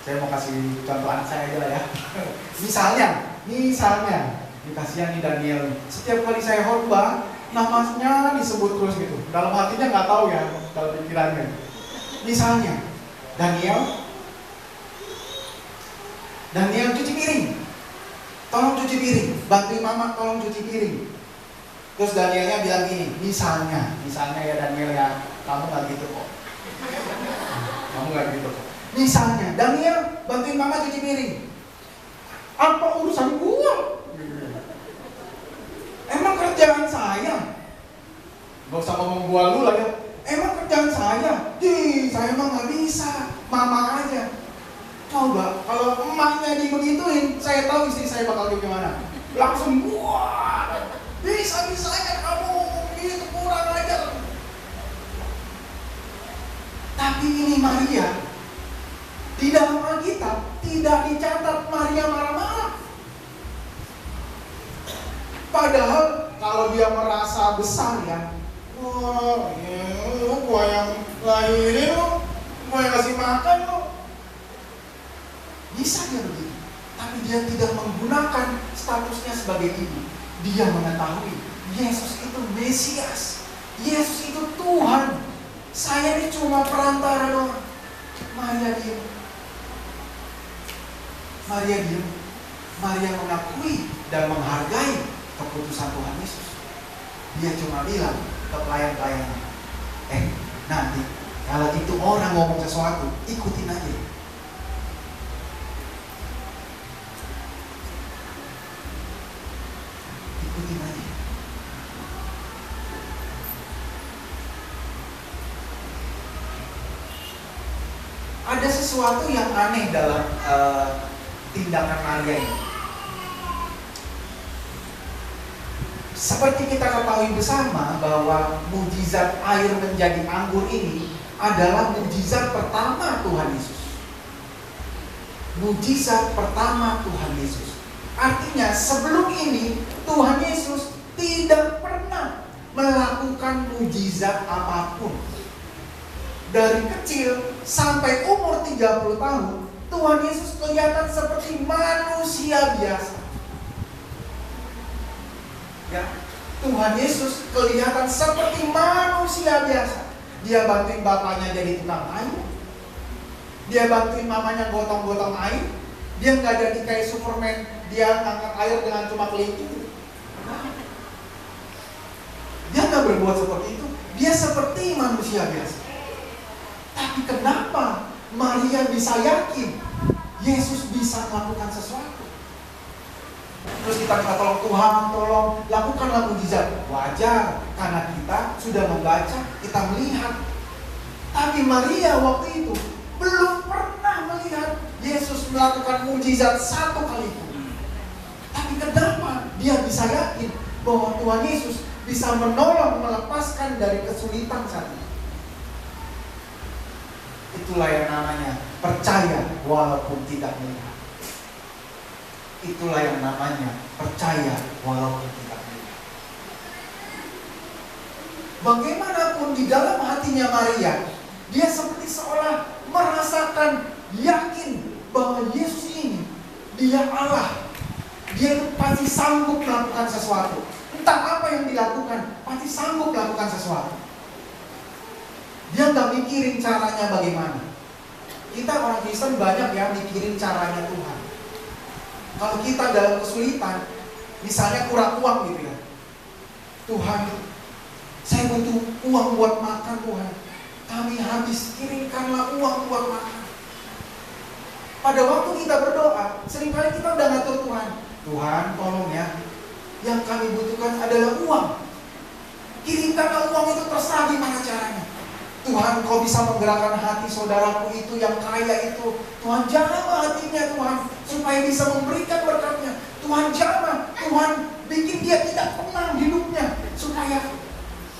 Saya mau kasih contoh anak saya aja lah ya. Misalnya, ini kasihan nih Daniel. Setiap kali saya khotbah, namanya disebut terus gitu. Dalam hatinya nggak tahu ya, dalam pikirannya. Misalnya, Daniel cuci piring. Tolong cuci piring, bantuin mama tolong cuci piring. Terus Danielnya bilang gini, misalnya ya Daniel ya, kamu nggak gitu kok. Kamu nggak gitu kok. Misalnya, Daniel bantuin mama cuci piring. Apa urusan gua? Emang kerjaan saya? Gak usah ngomong gua lu lah ya. Emang kerjaan saya? Saya emang nggak bisa. Mama aja. Coba kalau emaknya dibegituin, saya tahu istri saya bakal gimana. Langsung wah, bisa-bisanya kamu gitu kurang ajar. Tapi ini Maria, di dalam Alkitab tidak dicatat Maria marah-marah. Padahal kalau dia merasa besar ya, wah, gua yang lahirin lo, gua yang kasih makan lo. Bisa dia begitu, tapi dia tidak menggunakan statusnya sebagai ibu. Dia mengetahui Yesus itu Mesias, Yesus itu Tuhan. Saya ini cuma perantara doang. Maria diam. Maria mengakui dan menghargai keputusan Tuhan Yesus. Dia cuma bilang ke pelayan-pelayannya, nanti kalau itu orang ngomong sesuatu, ikutin aja. Ikutin aja. Ada sesuatu yang aneh dalam tindakan Maria ini. Seperti kita ketahui bersama bahwa mukjizat air menjadi anggur ini adalah mukjizat pertama Tuhan Yesus. Mukjizat pertama Tuhan Yesus. Artinya sebelum ini Tuhan Yesus tidak pernah melakukan mukjizat apapun. Dari kecil sampai umur 30 tahun, Tuhan Yesus kelihatan seperti manusia biasa. Ya, Tuhan Yesus kelihatan seperti manusia biasa. Dia bantuin bapaknya jadi tukang kayu. Dia bantuin mamanya gotong-gotong air. Dia nggak jadi kayak Superman, dia ngangkat air dengan cuma kelinci. Dia nggak berbuat seperti itu. Dia seperti manusia biasa. Tapi kenapa Maria bisa yakin Yesus bisa melakukan sesuatu? Terus kita minta tolong Tuhan, tolong lakukanlah mukjizat. Wajar, karena kita sudah membaca, kita melihat. Tapi Maria waktu itu belum pernah melihat Yesus melakukan mukjizat satu kali pun. Tapi kenapa dia bisa yakin bahwa Tuhan Yesus bisa menolong, melepaskan dari kesulitan saat ini? Itulah yang namanya percaya walaupun tidak melihat. Itulah yang namanya percaya walaupun tidak melihat. Bagaimanapun di dalam hatinya Maria, dia seperti seolah merasakan yakin bahwa Yesus ini, dia Allah. Dia itu pasti sanggup melakukan sesuatu. Entah apa yang dilakukan, pasti sanggup melakukan sesuatu. Dia nggak mikirin caranya bagaimana. Kita orang Kristen banyak ya mikirin caranya Tuhan. Kalau kita dalam kesulitan, misalnya kurang uang gitu ya, Tuhan, saya butuh uang buat makan Tuhan. Kami habis, kirimkanlah uang buat makan. Pada waktu kita berdoa, seringkali kita udah ngatur Tuhan. Tuhan tolong ya, yang kami butuhkan adalah uang. Kirimkanlah uang itu, terserah gimana caranya. Tuhan, kau bisa menggerakkan hati saudaraku itu yang kaya itu. Tuhan, jamah hatinya Tuhan, supaya bisa memberikan berkatnya. Tuhan, jamah. Tuhan, bikin dia tidak tenang hidupnya, supaya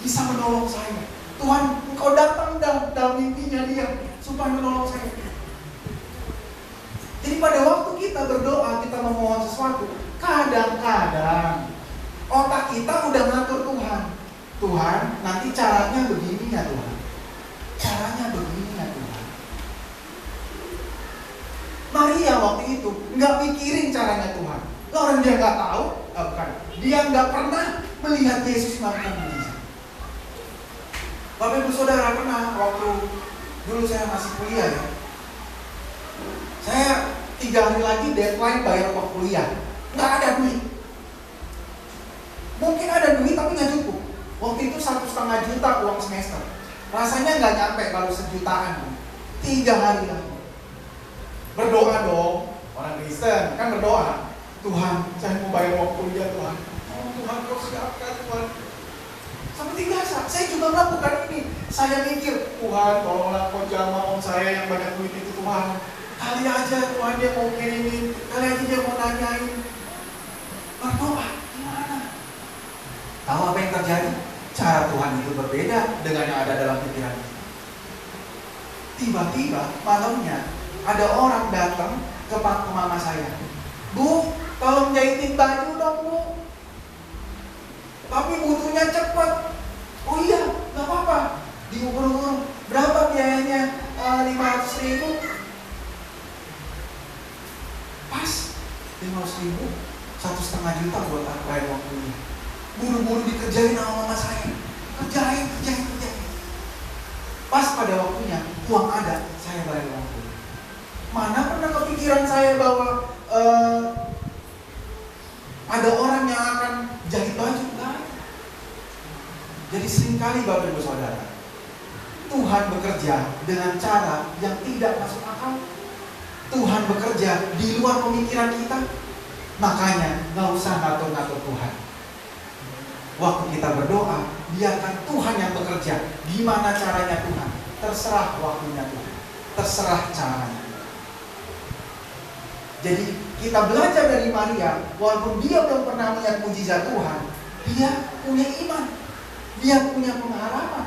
bisa menolong saya. Tuhan, engkau datang dalam mimpinya dia, supaya menolong saya. Jadi pada waktu kita berdoa, kita memohon sesuatu, kadang-kadang otak kita udah ngatur Tuhan. Tuhan, nanti caranya begini ya Tuhan. Caranya begini ya Tuhan. waktu itu nggak mikirin caranya Tuhan. Orang dia nggak tahu, bukan. Dia nggak pernah melihat Yesus melakukan mujizat. Bapak Ibu Saudara, pernah waktu dulu saya masih kuliah ya, saya 3 hari lagi deadline bayar uang kuliah, nggak ada duit. Mungkin ada duit tapi nggak cukup. Waktu itu 1,5 juta uang semester. Rasanya nggak nyampe, baru 1 jutaan. 3 hari lagi. Berdoa dong, orang Kristen kan berdoa. Tuhan, saya mau bayar uang kuliah Tuhan. Oh Tuhan, kau siapkan Tuhan. Sampai 3 saat, saya juga melakukan ini. Saya mikir, Tuhan tolonglah kau jamah om saya yang banyak duit itu Tuhan. Kali aja Tuhan dia mau kirimin, kali aja dia mau nanyain. Berdoa, gimana? Tahu apa yang terjadi? Cara Tuhan itu berbeda dengan yang ada dalam pikiran kita. Tiba-tiba malamnya ada orang datang ke mama saya. Bu, tolong jahitin baju dong Bu. Tapi butuhnya cepat. Oh iya, gak apa-apa. Diukur-ukur, berapa biayanya? 500.000. Pas, 500.000, 1,5 juta buat aku bayar uang kuliah. Buru-buru dikerjain sama mama saya. Kerjain. Pas pada waktunya, uang ada, saya bayar uang kuliah. Mana pernah kepikiran saya bahwa ada orang yang akan jahit baju? Jadi seringkali Bapak Ibu Saudara, Tuhan bekerja dengan cara yang tidak masuk akal. Tuhan bekerja di luar pemikiran kita. Makanya gak usah ngatur-ngatur Tuhan. Waktu kita berdoa, biarkan Tuhan yang bekerja. Gimana caranya Tuhan? Terserah waktunya Tuhan, terserah caranya. Jadi kita belajar dari Maria, walaupun dia belum pernah melihat mujizat Tuhan, dia punya iman, dia punya pengharapan.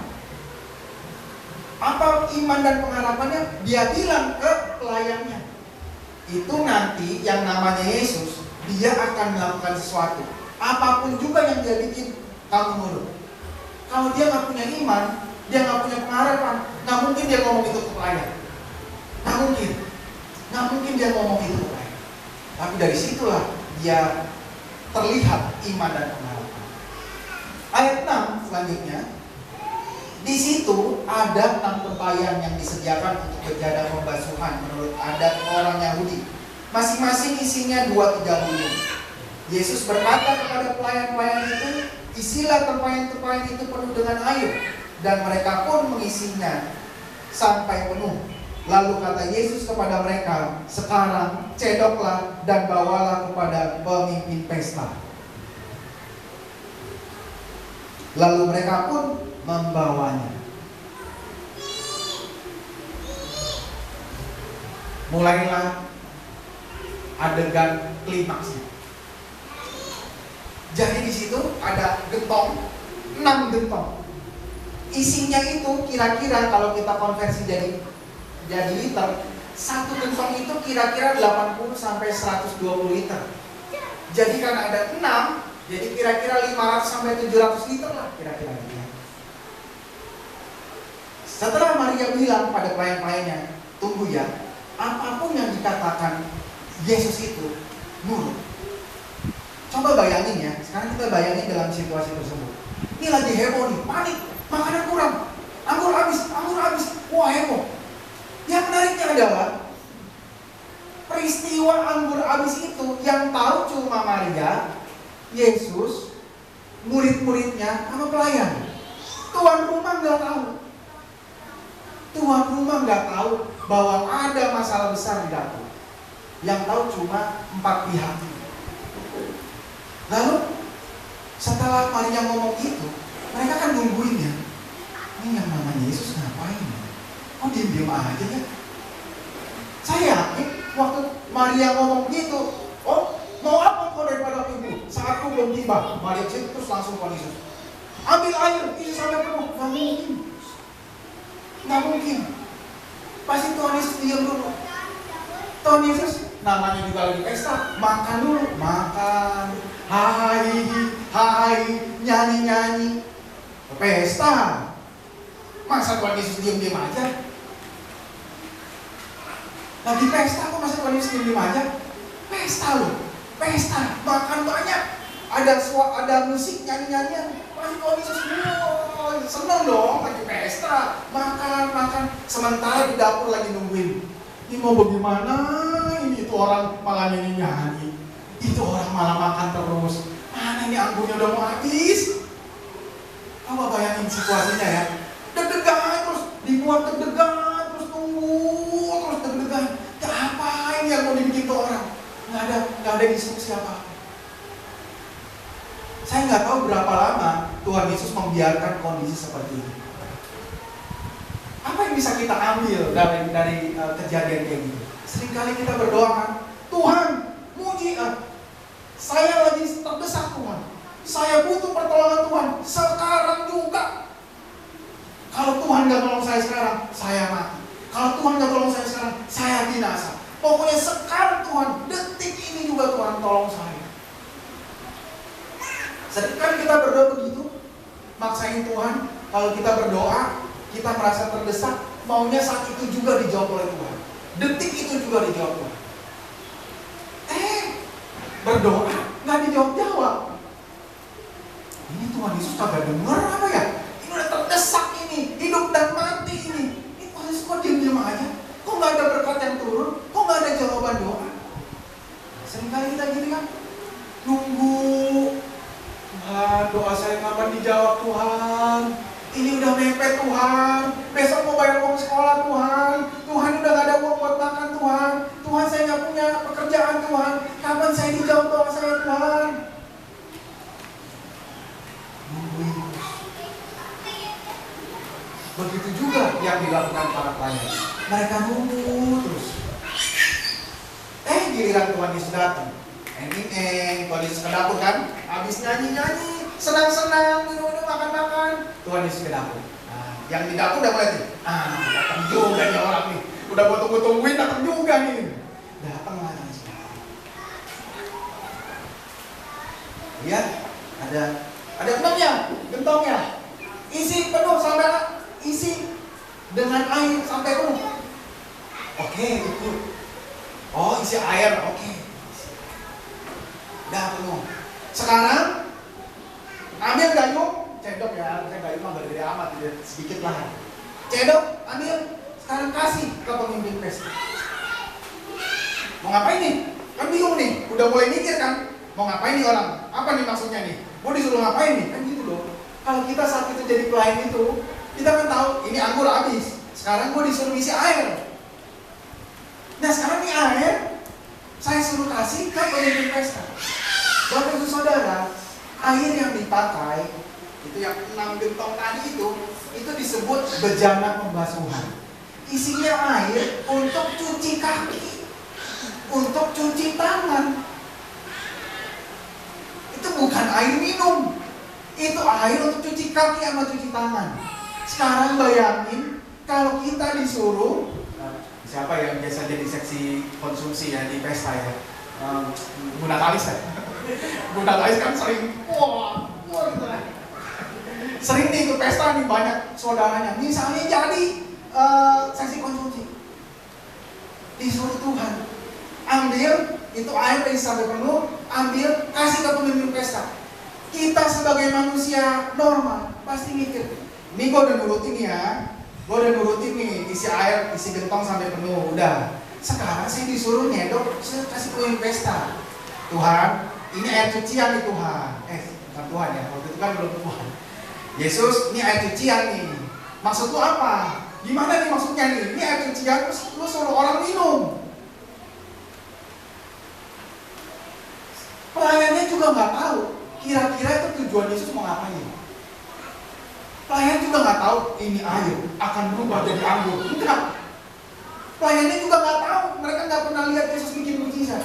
Apa iman dan pengharapannya? Dia bilang ke pelayannya, itu nanti yang namanya Yesus, dia akan melakukan sesuatu. Apapun juga yang dia bikin, kamu nurut. Kalau dia nggak punya iman, dia nggak punya pengharapan, nggak mungkin dia ngomong itu ke pelayan. Nggak mungkin dia ngomong itu ke pelayan. Tapi dari situlah dia terlihat iman dan pengharapan. Ayat 6 selanjutnya, di situ ada 6 tempayan yang disediakan untuk berjadah pembasuhan menurut adat orang Yahudi. Masing-masing isinya 2-3 bulu. Yesus berkata kepada pelayan-pelayan itu, isilah tempayan-tempayan itu penuh dengan air, dan mereka pun mengisinya sampai penuh. Lalu kata Yesus kepada mereka, sekarang cedoklah dan bawalah kepada pemimpin pesta. Lalu mereka pun membawanya. Mulailah adegan klimaksnya. Jadi di situ ada gentong, 6 gentong. Isinya itu kira-kira kalau kita konversi jadi liter, 1 gentong itu kira-kira 80 sampai 120 liter. Jadi karena ada 6, jadi kira-kira 500 sampai 700 liter lah kira-kira. Setelah Maria bilang pada pelayan-pelayannya, tunggu ya, apapun yang dikatakan Yesus itu nurut. Coba bayangin ya, sekarang kita bayangin dalam situasi tersebut. Ini lagi heboh nih, panik, makanan kurang, anggur habis, wah heboh. Yang menariknya adalah peristiwa anggur habis itu yang tahu cuma Maria, Yesus, murid-muridnya, sama pelayan. Tuan rumah nggak tahu. Tuan rumah nggak tahu bahwa ada masalah besar di dapur. Yang tahu cuma 4 pihak. Lalu setelah Maria ngomong itu, mereka kan nungguin ya. Ini yang namanya Yesus ngapain? Kok diam-diam aja ya? Saya yakin waktu Maria ngomong gitu, oh mau apa kau daripada ibu? Saatku belum tiba. Maria cerita terus langsung ke Yesus. Ambil air, isi sampai penuh. Nggak mungkin. Pasti Tuhan Yesus diam dulu. Tuhan Yesus namanya juga lagi pesta, makan dulu, makan. Hai, nyanyi. Pesta. Masa Tuhan Yesus diam-diam aja? Lagi pesta kok masih Tuhan Yesus diem aja? Pesta loh, pesta, makan banyak. Ada musik, nyanyi-nyanyian. Masih Tuhan Yesus, seneng dong, lagi pesta. Makan. Sementara di dapur lagi nungguin. Ini mau bagaimana? Ini itu orang malah nyanyi. Itu orang malah makan terus. Mana ini anggurnya udah mau habis? Coba bayangin situasinya ya. Deg-degan terus, dibuat deg-degan, terus tunggu, terus deg-degan. Ya apa ini yang mau dibikin tuh orang? Nggak ada instruksi apa-apa. Saya nggak tahu berapa lama Tuhan Yesus membiarkan kondisi seperti ini. Apa yang bisa kita ambil dari kejadian kayak gitu? Seringkali kita berdoa kan, Tuhan, muji, saya lagi terdesak Tuhan, saya butuh pertolongan Tuhan, sekarang juga. Kalau Tuhan nggak tolong saya sekarang, saya mati. Kalau Tuhan nggak tolong saya sekarang, saya binasa. Pokoknya sekarang Tuhan, detik ini juga Tuhan tolong saya. Seringkali kita berdoa begitu, maksain Tuhan. Kalau kita berdoa, kita merasa terdesak, maunya saat itu juga dijawab oleh Tuhan. Detik itu juga dijawab Tuhan. Berdoa nggak dijawab-jawab. Ini Tuhan Yesus kagak dengar apa ya? Ini udah terdesak ini, hidup dan mati ini. Ini Tuhan Yesus kok diam-diam aja? Kok nggak ada berkat yang turun? Kok nggak ada jawaban doa? Seringkali kita gini kan, nunggu. Tuhan, doa saya kapan dijawab Tuhan? Ini udah mepet Tuhan. Besok mau bayar uang sekolah Tuhan. Tuhan udah gak ada uang buat makan Tuhan. Tuhan saya gak punya pekerjaan Tuhan. Kapan saya dijawab doa saya Tuhan? Nungguin terus. Begitu juga yang dilakukan para pelayan. Mereka nunggu terus. Giliran Tuhan Yesus datang. Tuhan Yesus ke dapur kan, habis nyanyi-nyanyi, senang-senang, minum-minum, makan-makan, Tuhan Yesus ke dapur. Yang di dapur udah mulai datang juga nih orang nih, udah gue tunggu-tungguin, datang juga nih. Datang lagi. Lihat, ada gentongnya, isi penuh saudara, isi dengan air sampai penuh. Oke, itu. Oh, isi air, oke. Udah penuh. Sekarang ambil gayung, cedok ya, saya gayung mah gede amat, sedikit lah. Cedok, ambil, sekarang kasih ke pemimpin pesta. Mau ngapain nih? Kan bingung nih, udah mulai mikir kan, mau ngapain nih orang? Apa nih maksudnya nih? Mau disuruh ngapain nih? Kan gitu loh. Kalau kita saat itu jadi pelayan itu, kita kan tahu ini anggur habis. Sekarang gue disuruh isi air. Nah sekarang ini air, saya suruh kasih ke pemimpin pesta. Bapak ibu saudara, air yang dipakai itu yang 6 gentong tadi itu disebut bejana pembasuhan. Isinya air untuk cuci kaki, untuk cuci tangan. Itu bukan air minum, itu air untuk cuci kaki sama cuci tangan. Sekarang bayangin kalau kita disuruh, siapa yang biasa jadi seksi konsumsi ya di pesta ya, Bunda Kalis ya. Bunda Kalis kan sering, wah gitu lah. Sering nih ke pesta nih banyak saudaranya. Misalnya jadi seksi konsumsi, disuruh Tuhan ambil itu air dari sampai penuh, ambil kasih ke pemimpin pesta. Kita sebagai manusia normal pasti mikir, ini gue udah nurutin ya, gue udah nurutin nih isi air, isi gentong sampai penuh, udah. Sekarang saya disuruh nyedok, saya kasih pemimpin pesta. Tuhan, ini air cucian nih Tuhan. Bukan Tuhan ya, waktu itu kan belum Tuhan. Yesus, ini air cucian nih. Maksud lu apa? Gimana nih maksudnya nih? Ini air cucian, terus lu suruh orang minum. Pelayannya juga nggak tahu. Kira-kira itu tujuan Yesus mau ngapain? Pelayan juga nggak tahu ini air akan berubah jadi anggur. Enggak. Pelayannya juga nggak tahu. Mereka nggak pernah lihat Yesus bikin mukjizat.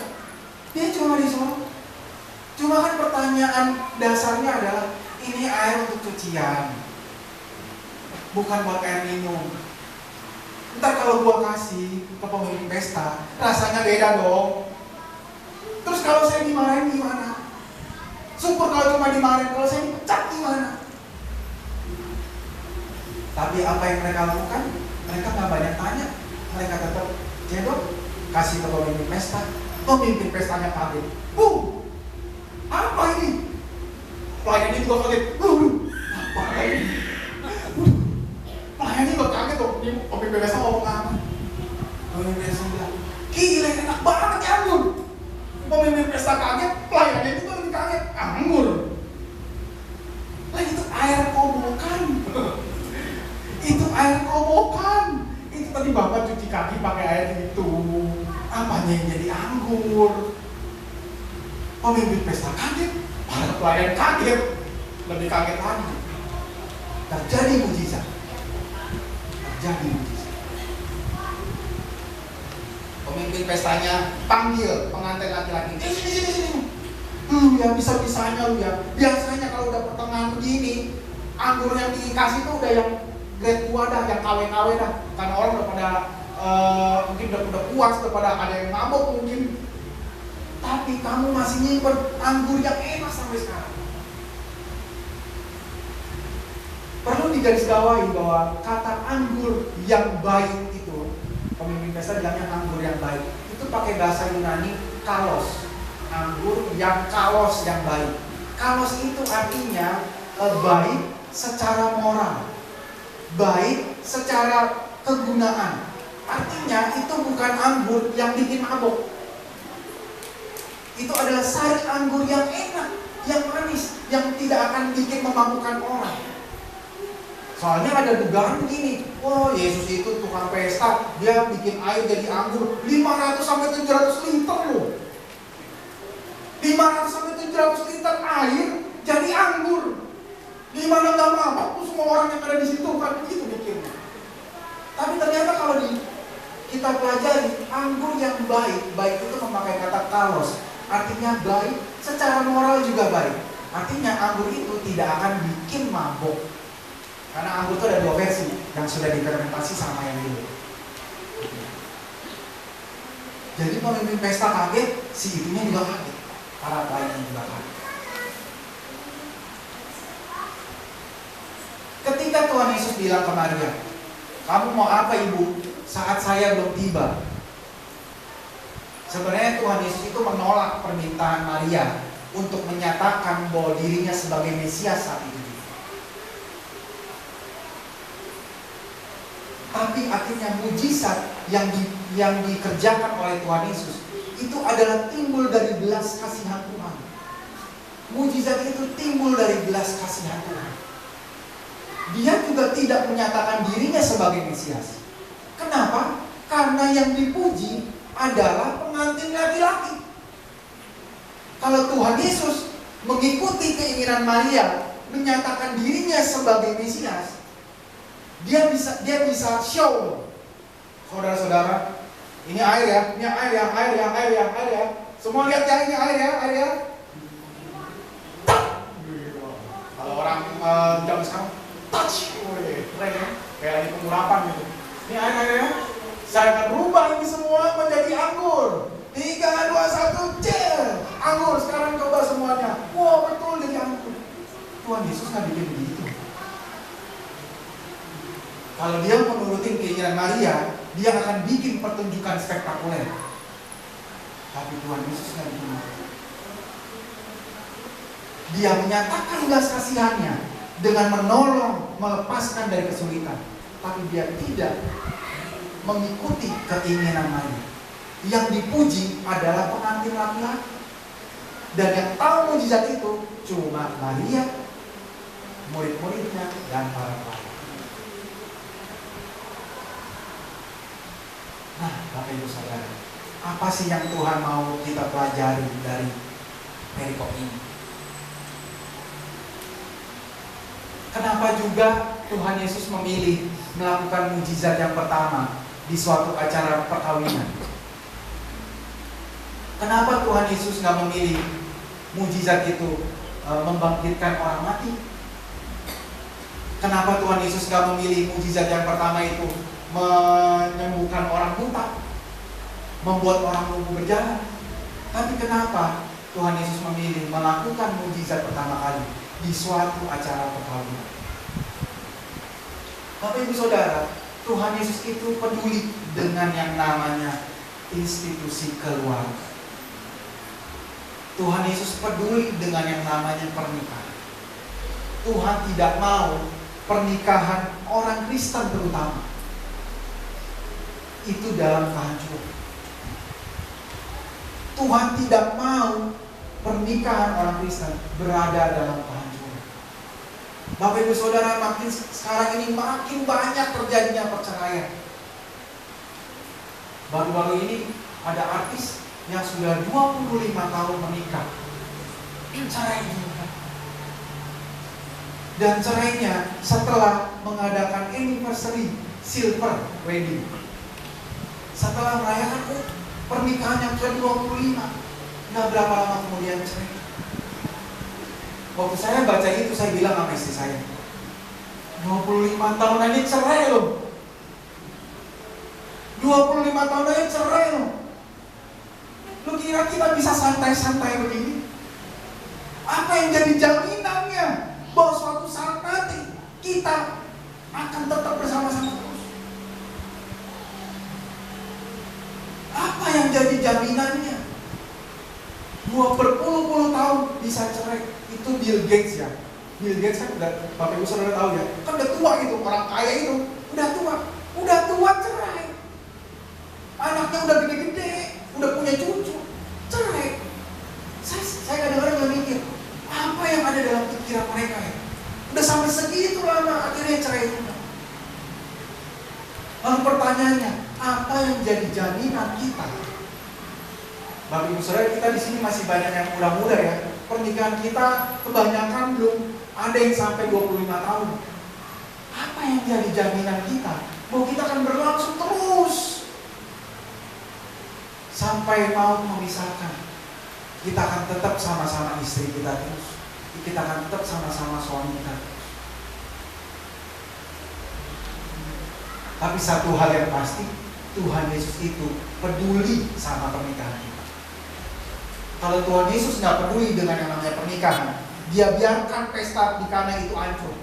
Dia cuma disuruh. Cuma kan pertanyaan dasarnya adalah ini air untuk cucian, bukan buat air minum. Ntar kalau gua kasih ke pemimpin pesta, rasanya beda dong. Terus kalau saya dimarahin gimana? Syukur kalau cuma dimarahin, kalau saya dipecat gimana? Tapi apa yang mereka lakukan? Mereka nggak banyak tanya, mereka tetap cedok, pesta. Pemimpin pestanya kaget. Apa ini? Pelayannya juga kaget. Apa ini? Pelayannya juga kaget dong. Ini pemimpin pesta ngomong apa? Pemimpin pesta bilang, gila enak banget ya anggur. Pemimpin pesta kaget, pelayannya juga lebih kaget. Anggur. Lah itu air kobokan. Itu air kobokan. Itu tadi Bapak cuci kaki pakai air itu. Apanya yang jadi anggur? Pemimpin pesta kaget, para pelayan kaget, lebih kaget lagi. Terjadi mujizat. Pemimpin pestanya panggil pengantin laki-laki. Sini. Lu ya bisa-bisanya lu ya. Biasanya kalau udah pertengahan begini, anggur yang dikasih tuh udah yang grade 2 dah, yang KW-KW dah. Karena orang udah pada mungkin udah puas, udah pada ada yang mabok mungkin. Tapi kamu masih nyimpen anggur yang enak sampai sekarang. Perlu digarisbawahi bahwa kata anggur yang baik itu, pemimpin pesta bilangnya anggur yang baik. Itu pakai bahasa Yunani kalos. Anggur yang kalos, yang baik. Kalos itu artinya baik secara moral, baik secara kegunaan. Artinya itu bukan anggur yang bikin mabok. Itu adalah sari anggur yang enak, yang manis, yang tidak akan bikin memabukkan orang. Soalnya ada dugaan begini, wah Yesus itu tukang pesta, dia bikin air jadi anggur 500 sampai 700 liter loh. 500 sampai 700 liter air jadi anggur. Gimana nggak mabuk tuh semua orang yang ada di situ, kan begitu mikirnya. Tapi ternyata kalau kita pelajari anggur yang baik itu memakai kata kalos, artinya baik, secara moral juga baik. Artinya anggur itu tidak akan bikin mabuk. Karena anggur itu ada 2 versi yang sudah difermentasi sama yang dulu. Jadi pemimpin pesta kaget, si itunya juga kaget, para pelayan juga kaget. Ketika Tuhan Yesus bilang ke Maria, kamu mau apa ibu? Saat saya belum tiba. Sebenarnya Tuhan Yesus itu menolak permintaan Maria untuk menyatakan bahwa dirinya sebagai Mesias saat itu. Tapi akhirnya mujizat yang dikerjakan oleh Tuhan Yesus itu adalah timbul dari belas kasihan Tuhan. Mujizat itu timbul dari belas kasihan Tuhan. Dia juga tidak menyatakan dirinya sebagai Mesias. Kenapa? Karena yang dipuji adalah pengantin laki-laki. Kalau Tuhan Yesus mengikuti keinginan Maria menyatakan dirinya sebagai Mesias, dia bisa show. Saudara-saudara, ini air ya, ini air ya. Semua lihat ya, ini air ya. Kalau orang zaman sekarang touch, keren ya, kayak di pengurapan gitu. Ini air ya. Saya akan rubah ini semua menjadi anggur. 3, 2, 1, cel. Anggur, sekarang coba semuanya. Wow, betul jadi anggur. Tuhan Yesus nggak bikin begitu. Kalau dia menurutin keinginan Maria, dia akan bikin pertunjukan spektakuler. Tapi Tuhan Yesus nggak bikin begitu. Dia menyatakan belas kasihannya dengan menolong, melepaskan dari kesulitan. Tapi dia tidak mengikuti keinginan Maria. Yang dipuji adalah pengantin laki-laki. Dan yang tahu mujizat itu cuma Maria, murid-muridnya, dan para pelayan. Nah, Bapak Ibu Saudara, apa sih yang Tuhan mau kita pelajari dari perikop ini? Kenapa juga Tuhan Yesus memilih melakukan mujizat yang pertama di suatu acara perkawinan? Kenapa Tuhan Yesus nggak memilih mujizat itu membangkitkan orang mati? Kenapa Tuhan Yesus nggak memilih mujizat yang pertama itu menyembuhkan orang buta, membuat orang lumpuh berjalan? Tapi kenapa Tuhan Yesus memilih melakukan mujizat pertama kali di suatu acara perkawinan? Bapak Ibu Saudara, Tuhan Yesus itu peduli dengan yang namanya institusi keluarga. Tuhan Yesus peduli dengan yang namanya pernikahan. Tuhan tidak mau pernikahan orang Kristen terutama itu dalam kehancuran. Tuhan tidak mau pernikahan orang Kristen berada dalam kehancuran. Bapak Ibu Saudara, makin sekarang ini makin banyak terjadinya perceraian. Baru-baru ini ada artis yang sudah 25 tahun menikah, cerai juga. Dan cerainya setelah mengadakan anniversary silver wedding. Setelah merayakan pernikahan yang ke-25, nggak berapa lama kemudian cerai. Waktu saya baca itu, saya bilang sama istri saya, 25 tahun aja cerai loh. 25 tahun aja cerai loh. Lu kira kita bisa santai-santai begini? Apa yang jadi jaminannya bahwa suatu saat nanti kita akan tetap bersama-sama terus? Apa yang jadi jaminannya? Gua berpuluh-puluh tahun bisa cerai. Itu Bill Gates ya. Bill Gates kan udah, Bapak Ibu Saudara tahu ya, kan udah tua gitu, orang kaya itu udah tua cerai. Anaknya udah gede-gede, udah punya cucu, cerai. Saya kadang-kadang mikir, apa yang ada dalam pikiran mereka ya? Udah sampai segitu lama, akhirnya cerai juga. Lalu pertanyaannya, apa yang jadi jaminan kita? Bapak Ibu Saudara, kita di sini masih banyak yang muda-muda ya. Pernikahan kita kebanyakan belum ada yang sampai 25 tahun. Apa yang jadi jaminan kita bahwa kita akan berlangsung terus sampai mau memisahkan? Kita akan tetap sama-sama istri kita terus. Kita akan tetap sama-sama suami kita terus. Tapi satu hal yang pasti, Tuhan Yesus itu peduli sama pernikahan kita. Kalau Tuhan Yesus nggak peduli dengan yang namanya pernikahan, Dia biarkan pesta di Kana itu hancur.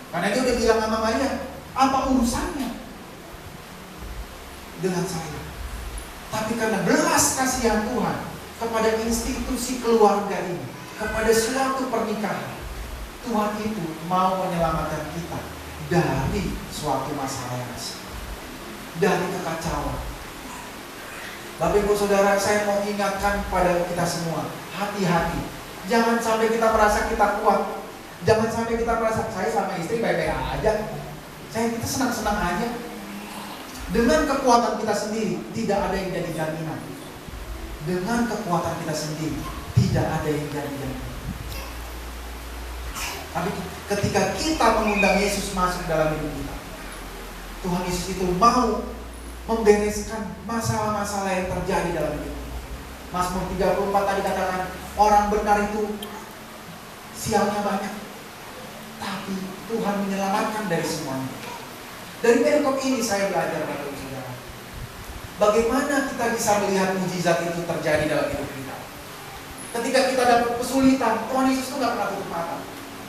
Karena Dia udah bilang sama Maria, apa urusannya dengan saya? Tapi karena belas kasihan Tuhan kepada institusi keluarga ini, kepada suatu pernikahan, Tuhan itu mau menyelamatkan kita dari suatu masalah yang besar, dari kekacauan. Bapak Ibu Saudara, saya mau ingatkan pada kita semua, hati-hati. Jangan sampai kita merasa kita kuat. Jangan sampai kita merasa saya sama istri baik-baik aja. Kita senang-senang aja. Dengan kekuatan kita sendiri, tidak ada yang jadi jaminan. Dengan kekuatan kita sendiri, tidak ada yang jadi jaminan. Tapi ketika kita mengundang Yesus masuk dalam hidup kita, Tuhan Yesus itu mau membereskan masalah-masalah yang terjadi dalam hidup kita. Mazmur 34 tadi katakan, orang benar itu sialnya banyak, tapi Tuhan menyelamatkan dari semuanya. Dari perikop ini saya belajar, Bapak Ibu Saudara, bagaimana kita bisa melihat mujizat itu terjadi dalam hidup kita. Ketika kita dapat kesulitan, Tuhan Yesus itu gak pernah tutup mata.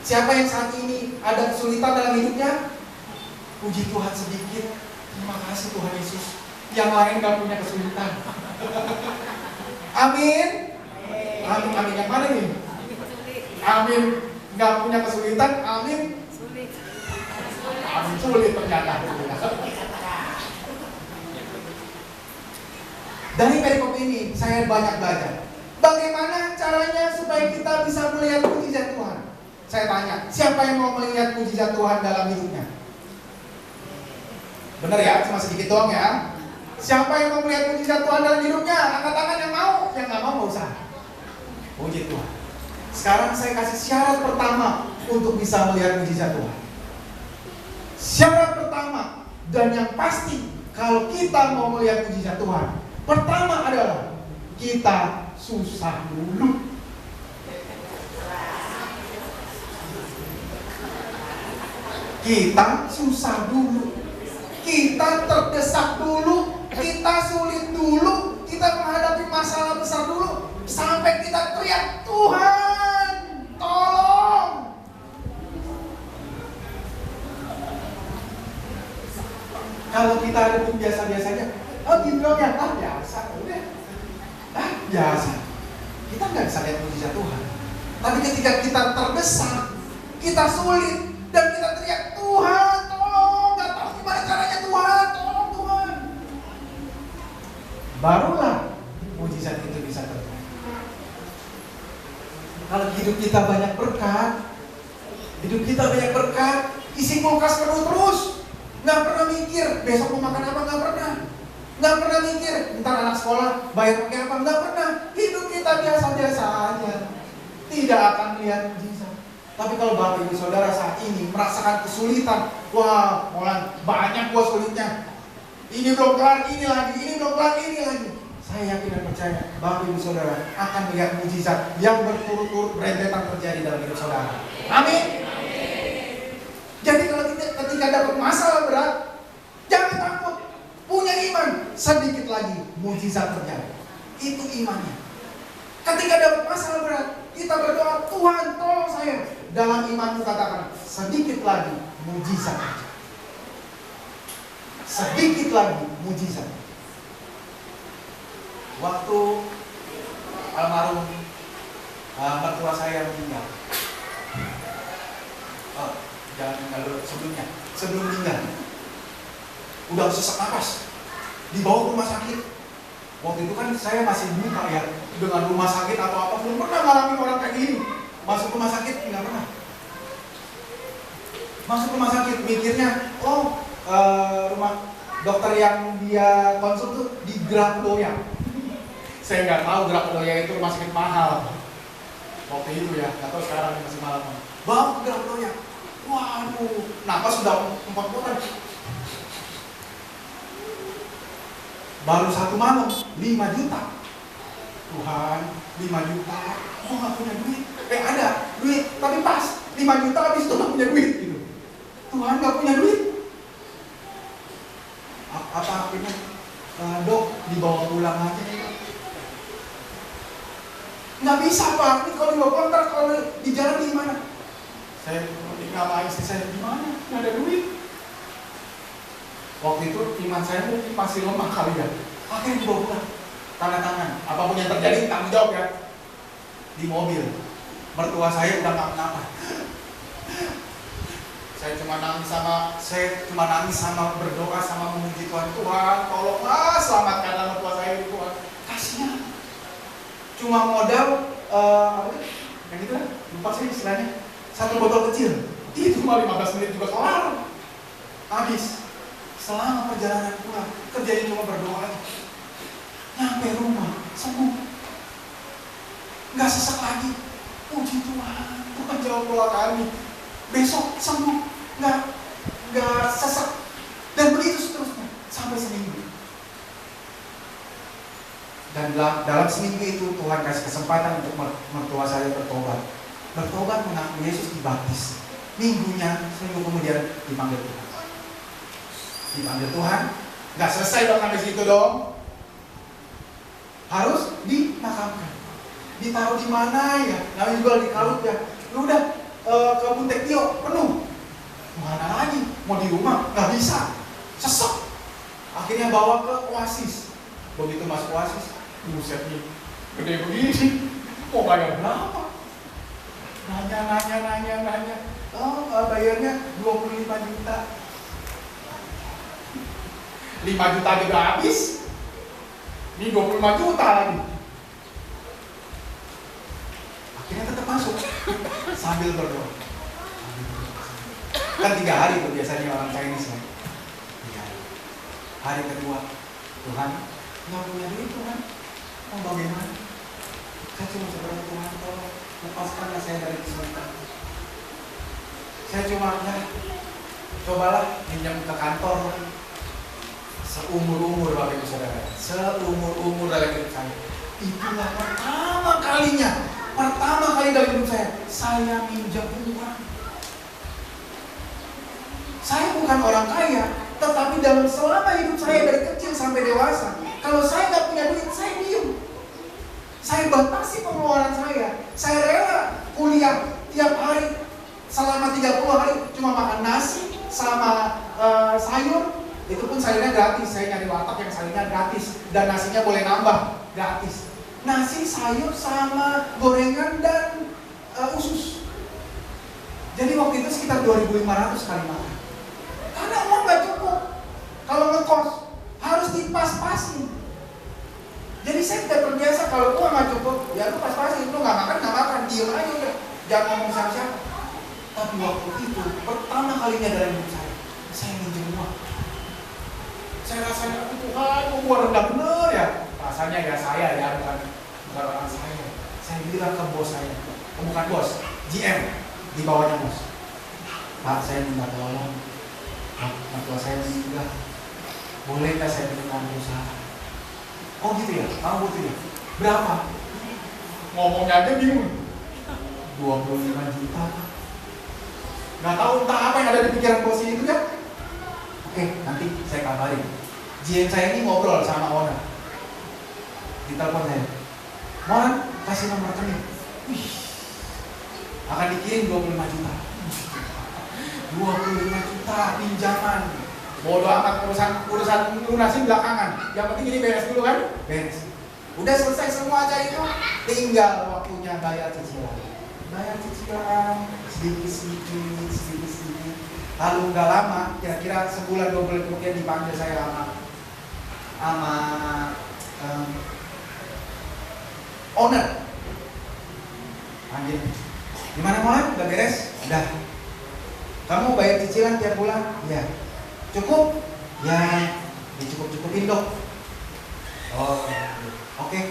Siapa yang saat ini ada kesulitan dalam hidupnya, puji Tuhan sedikit, terima kasih Tuhan Yesus. Yang lain gak punya kesulitan. Amin. Amin. Yang mana nih? Amin. Gak punya kesulitan. Amin. Amin sulit ternyata. Dari perikop ini saya banyak belajar. Bagaimana caranya supaya kita bisa melihat mujizat Tuhan? Saya tanya, siapa yang mau melihat mujizat Tuhan dalam hidupnya? Benar ya, cuma sedikit doang ya. Siapa yang mau melihat mujizat Tuhan dalam hidupnya? Angkat tangan yang mau, yang nggak mau nggak usah. Puji Tuhan. Sekarang saya kasih syarat pertama untuk bisa melihat mujizat Tuhan. Syarat pertama dan yang pasti kalau kita mau melihat mujizat Tuhan, pertama adalah kita susah dulu. Kita susah dulu. Kita terdesak dulu, kita sulit dulu, kita menghadapi masalah besar dulu, sampai kita teriak, Tuhan, tolong. Kalau kita ada biasa-biasanya, Oh gendongnya, biasa, udah. Biasa. Kita nggak bisa lihat mujizat Tuhan. Tapi ketika kita terdesak, kita sulit, dan kita teriak, Tuhan, tolong, nggak tahu gimana caranya Tuhan, tolong Tuhan. Barulah mujizat itu bisa terjadi. Kalau hidup kita banyak berkat, isi kulkas penuh terus, nggak pernah mikir besok mau makan apa, nggak pernah mikir ntar anak sekolah bayar pakai apa, nggak pernah. Hidup kita biasa-biasa aja, tidak akan lihat mujizat. Tapi kalau Bapak Ibu Saudara saat ini merasakan kesulitan, wah, Molan banyak gua sulitnya, ini belum kelar, ini lagi. Saya yakin dan percaya Bapak Ibu Saudara akan melihat mujizat yang berturut-turut berentetan terjadi dalam hidup saudara. Amin. Jadi kalau ketika dapat masalah berat, jangan takut, punya iman, sedikit lagi mujizat terjadi. Itu imannya. Ketika dapat masalah berat, kita berdoa, Tuhan tolong saya. Dalam imanmu katakan, sedikit lagi mujizat terjadi. Sedikit lagi mujizat. Waktu almarhum mertua saya meninggal, sebelum meninggal, udah sesak napas, dibawa ke rumah sakit. Waktu itu kan saya masih buta ya, dengan rumah sakit atau apa, belum pernah ngalamin orang kayak gini. Masuk rumah sakit, nggak pernah. Masuk rumah sakit, mikirnya, rumah dokter yang dia konsul tuh di Grafdoya. Saya nggak tahu Grafdoya itu rumah sakit mahal. Waktu itu ya, nggak tahu sekarang masih mahal. Bawa ke Grafdoya. Waduh, napas sudah 4 bulan. Baru 1 malam, 5 juta. Tuhan, 5 juta. Oh nggak punya duit. Ada duit, tapi pas 5 juta habis itu nggak punya duit gitu. Tuhan nggak punya duit. Apa akhirnya, dok dibawa pulang aja. Nggak bisa Pak, ini kalau dibawa pulang ntar kalau di jalan gimana? Saya ngapain istri saya gimana? Nggak ada duit. Waktu itu iman saya mungkin masih lemah kali ya. Akhirnya dibawa pulang, tanda tangan. Apapun yang terjadi tanggung jawab ya. Di mobil, mertua saya udah nggak kenapa. Saya cuma nangis sama berdoa sama memuji Tuhan. Tuhan, tolonglah selamatkan mertua saya Tuhan. Kasihan. Cuma modal yang gitu kan, lupa sih istilahnya, 1 botol kecil. Itu cuma 15 menit juga kelar. Habis. Selama perjalanan pulang, kerjanya cuma berdoa. Nyampe rumah, sembuh. Nggak sesak lagi. Puji Tuhan, Tuhan jawab doa kami. Besok sembuh, nggak sesak. Dan begitu seterusnya sampai seminggu. Dan dalam seminggu itu Tuhan kasih kesempatan untuk mertua saya bertobat. Bertobat mengaku Yesus, dibaptis. Seminggu kemudian dipanggil Tuhan. Nggak selesai dong sampai situ dong. Harus dimakamkan. Ditaruh di mana ya? Namanya juga di kalut ya. Udah ke Buntekio penuh. Mana lagi? Mau di rumah nggak bisa. Sesek. Akhirnya bawa ke Oasis. Begitu masuk Oasis, buset nih, gede begini. Mau bayar berapa? Nanya. Bayarnya 25 juta. 5 juta juga habis. Ini 25 juta lagi. Akhirnya tetap masuk sambil berdoa. Kan 3 hari tuh biasanya orang Chinese kan. 3 hari. Hari kedua, Tuhan nggak punya duit Tuhan. Mau bagaimana? Saya cuma berdoa, Tuhan tolong lepaskanlah saya dari kesulitan. Saya cuma cobalah pinjam ke kantor. Seumur-umur Bapak Ibu Saudara, seumur-umur dalam hidup saya. Itulah pertama kali dalam hidup saya minjam uang. Saya bukan orang kaya, tetapi dalam selama hidup saya dari kecil sampai dewasa, kalau saya nggak punya duit, saya diem. Saya batasi pengeluaran saya. Saya rela kuliah tiap hari selama 30 hari cuma makan nasi sama sayur. Itu pun sayurnya gratis, saya nyari warteg yang sayurnya gratis. Dan nasinya boleh nambah, gratis. Nasi, sayur, sama gorengan dan usus. Jadi waktu itu sekitar 2.500 sekali makan. Karena uang gak cukup. Kalau ngekos, harus dipas-pasin. Jadi saya tidak terbiasa kalau uang gak cukup, ya lu pas-pasin. Lu gak makan, diem aja udah. Jangan ngomong siapa-siapa. Tapi waktu itu, pertama kalinya dalam hidup saya minjem uang. Saya rasanya, Tuhan, gua rendah bener ya. Rasanya ya saya ya, bukan orang saya. Saya bilang ke bos saya, bukan bos, GM di bawahnya bos. Pak, saya minta tolong. Mertua saya meninggal. Bolehkah saya pinjam perusahaan? Oh gitu ya, kamu butuh ya? Berapa? Ngomongnya aja bingung. 25 juta. Nggak tahu entah apa yang ada di pikiran bos itu ya. Oke, nanti saya kabarin. GM saya ini ngobrol sama owner. Ditelepon saya. Mohon kasih nomor rekening. Akan dikirim 25 juta. 25 juta pinjaman. Bodoh amat urusan lunasin belakangan. Yang penting ini beres dulu kan? Beres. Udah selesai semua aja itu, tinggal waktunya bayar cicilan. Bayar cicilan sedikit. Lalu nggak lama, kira-kira sebulan 2 bulan kemudian dipanggil saya sama owner. Panggil. Gimana Mohan? Udah beres? Udah. Kamu bayar cicilan tiap bulan? Iya. Cukup? Ya, dicukup-cukupin dong. Oh, oke.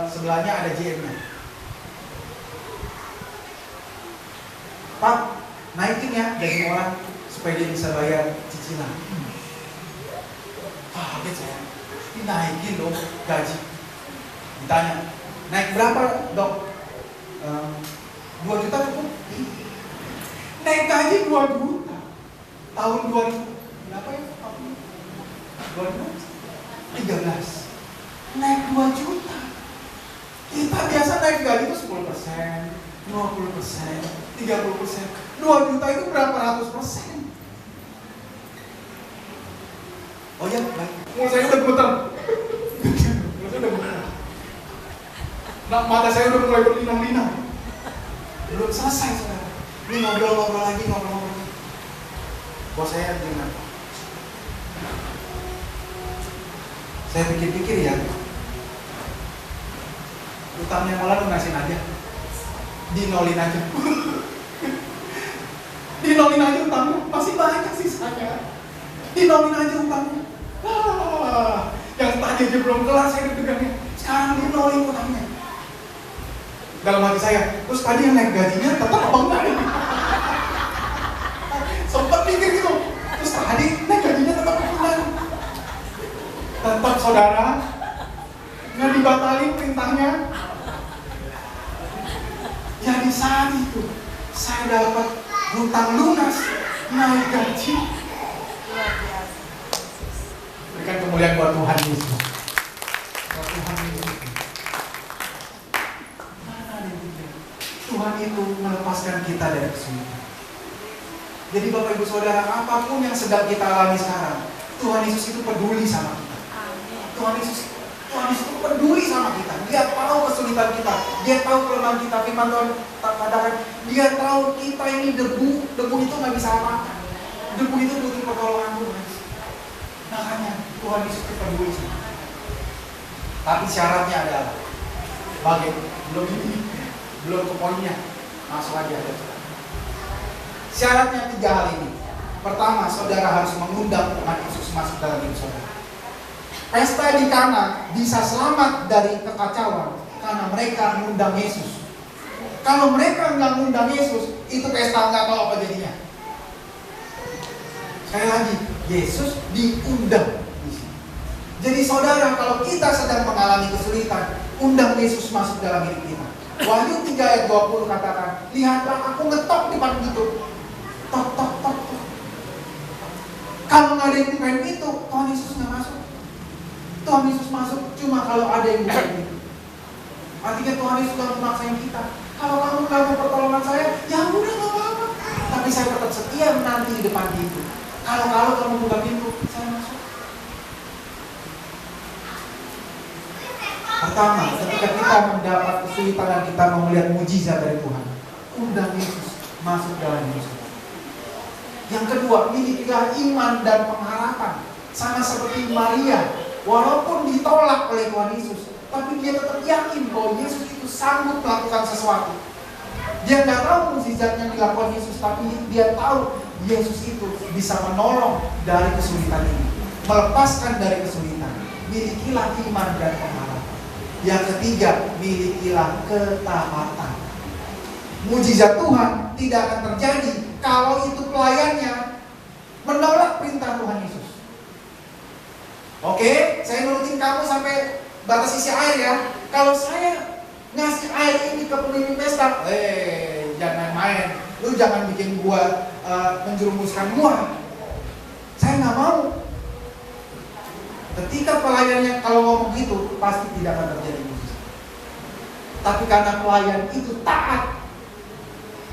Sebelahnya ada GM-nya. Pak, naikin ya gaji orang supaya dia bisa bayar cicilan. Kaget saya. Dinaikin dong gaji. Ditanya, naik berapa dok? 2 juta cukup? Naik gaji 2 juta. Tahun 2000 berapa ya? 2013 naik 2 juta. Kita biasa naik gaji itu 10%, 20%, 30%. 2 juta itu berapa ratus persen? Oh ya, baik. Saya udah gemeter. Nah, mata saya udah mulai berlinang-linang. Belum selesai saudara. Ini ngobrol-ngobrol lagi. Bos saya gimana? Saya pikir-pikir ya, utangnya malah lunasin aja, dinolin aja. Dinolin aja utangnya, masih banyak sisanya. Dinolin aja utangnya. Yang tadi aja belum kelar saya deg-degannya, sekarang dinolin utangnya. Dalam hati saya, terus tadi yang naik gajinya tetap apa enggak? Sempat pikir gitu. Terus tadi naik gajinya tetap apa enggak? Tetap saudara, nggak dibatalin perintahnya. Jadi saat itu saya dapat hutang lunas, naik gaji. Berikan kemuliaan buat Tuhan Yesus. Buat Tuhan Yesus. Tuhan itu melepaskan kita dari kesulitan. Jadi Bapak Ibu Saudara, apapun yang sedang kita alami sekarang, Tuhan Yesus itu peduli sama kita. Tuhan Yesus itu peduli sama kita. Dia tahu kesulitan kita, dia tahu kelemahan kita. Firman Tuhan katakan, dia tahu kita ini debu itu nggak bisa apa-apa. Debu itu butuh pertolongan Tuhan. Makanya Tuhan Yesus itu peduli sama kita. Tapi syaratnya adalah, belum ke poinnya, masuk aja. Syaratnya 3 hal ini. Pertama, saudara harus mengundang Tuhan Yesus masuk dalam hidup saudara. Pesta di Kana bisa selamat dari kekacauan karena mereka mengundang Yesus. Kalau mereka nggak mengundang Yesus, itu pesta nggak tahu apa jadinya. Sekali lagi, Yesus diundang di sini. Jadi saudara, kalau kita sedang mengalami kesulitan, undang Yesus masuk dalam hidup kita. Wahyu 3 ayat 20 katakan, lihatlah aku ngetok di depan pintu. Tok. Kalau nggak ada yang bukain pintu, Tuhan Yesus nggak masuk. Tuhan Yesus masuk cuma kalau ada yang bukain pintu. Artinya Tuhan Yesus dalam pemaksain kita. Kalau kamu nggak mau pertolongan saya, ya udah nggak apa-apa. Tapi saya tetap setia menanti di depan pintu. Kalau kamu buka pintu, saya masuk. Pertama, ketika kita mendapat kesulitan dan kita mau melihat mujizat dari Tuhan, undang Yesus masuk dalam hidup kita. Yang kedua, milikilah iman dan pengharapan. Sama seperti Maria, walaupun ditolak oleh Tuhan Yesus, tapi dia tetap yakin bahwa Yesus itu sanggup melakukan sesuatu. Dia nggak tahu mukjizat yang dilakukan Yesus, tapi dia tahu Yesus itu bisa menolong dari kesulitan ini, melepaskan dari kesulitan. Milikilah iman dan pengharapan. Yang ketiga, milikilah ketaatan. Mujizat Tuhan tidak akan terjadi kalau itu pelayannya menolak perintah Tuhan Yesus. Oke, saya nurutin kamu sampai batas isi air ya. Kalau saya ngasih air ini ke pemimpin pesta, jangan main. Lu jangan bikin gua menjerumuskan gua. Saya nggak mau. Ketika pelayannya kalau ngomong gitu, pasti tidak akan terjadi mujizat. Tapi karena pelayan itu taat,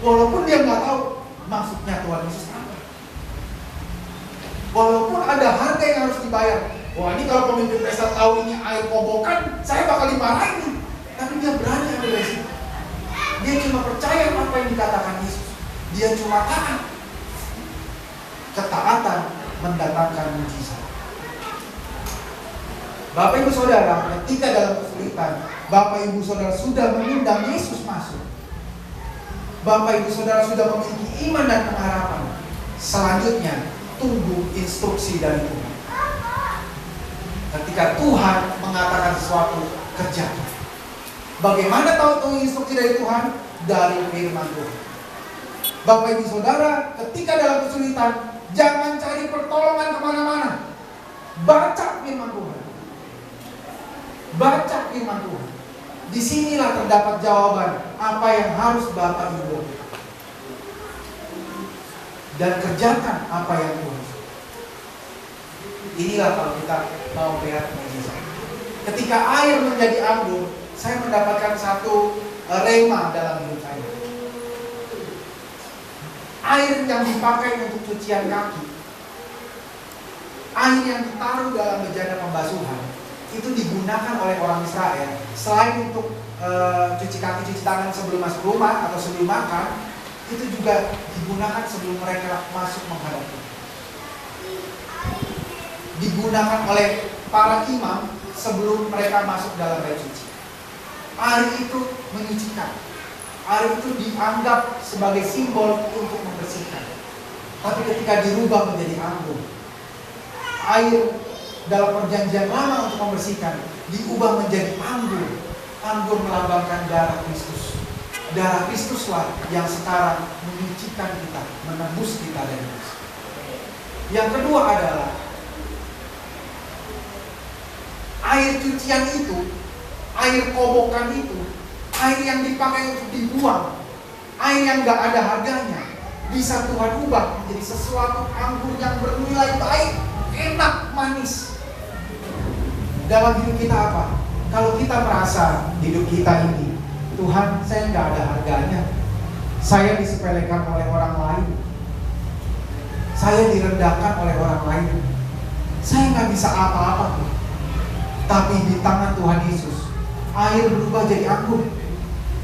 walaupun dia nggak tahu maksudnya Tuhan Yesus apa, walaupun ada harga yang harus dibayar. Wah, ini kalau pemimpin pesta tahu ini air kobokan, saya bakal dimarahin. Tapi dia berani ambil resiko. Dia cuma percaya apa yang dikatakan Yesus. Dia cuma taat. Ketaatan mendatangkan mujizat. Bapak Ibu Saudara, ketika dalam kesulitan, Bapak Ibu Saudara sudah mengundang Yesus masuk. Bapak Ibu Saudara sudah memiliki iman dan pengharapan. Selanjutnya, tunggu instruksi dari Tuhan. Ketika Tuhan mengatakan sesuatu, kerjakan. Bagaimana tahu instruksi dari Tuhan? Dari firman Tuhan. Bapak Ibu Saudara, ketika dalam kesulitan, jangan cari pertolongan kemana-mana. Baca firman Tuhan. Baca firman Tuhan. Disinilah terdapat jawaban apa yang harus Bapak Ibu lakukan. Dan kerjakan apa yang Tuhan suruh. Inilah kalau kita mau melihat mujizat. Ketika air menjadi anggur, saya mendapatkan satu rema dalam hidup saya. Air yang dipakai untuk cucian kaki, air yang ditaruh dalam bejana pembasuhan, itu digunakan oleh orang Israel selain untuk cuci kaki, cuci tangan sebelum masuk rumah atau sebelum makan, itu juga digunakan sebelum mereka masuk menghadap Tuhan. Digunakan oleh para imam sebelum mereka masuk dalam air suci. Air itu menyucikan. Air itu dianggap sebagai simbol untuk membersihkan. Tapi ketika dirubah menjadi anggur, air dalam perjanjian lama untuk membersihkan diubah menjadi anggur. Anggur melambangkan darah Kristus. Darah Kristuslah yang sekarang menyucikan kita, menebus kita dari dosa. Yang kedua adalah air cucian itu, air kobokan itu, air yang dipakai untuk dibuang, air yang gak ada harganya, bisa Tuhan ubah menjadi sesuatu anggur yang bernilai baik, enak, manis. Dalam hidup kita apa? Kalau kita merasa hidup kita ini, Tuhan, saya gak ada harganya, saya disepelekan oleh orang lain, saya direndahkan oleh orang lain, saya gak bisa apa-apa tuh. Tapi di tangan Tuhan Yesus, air berubah jadi anggur.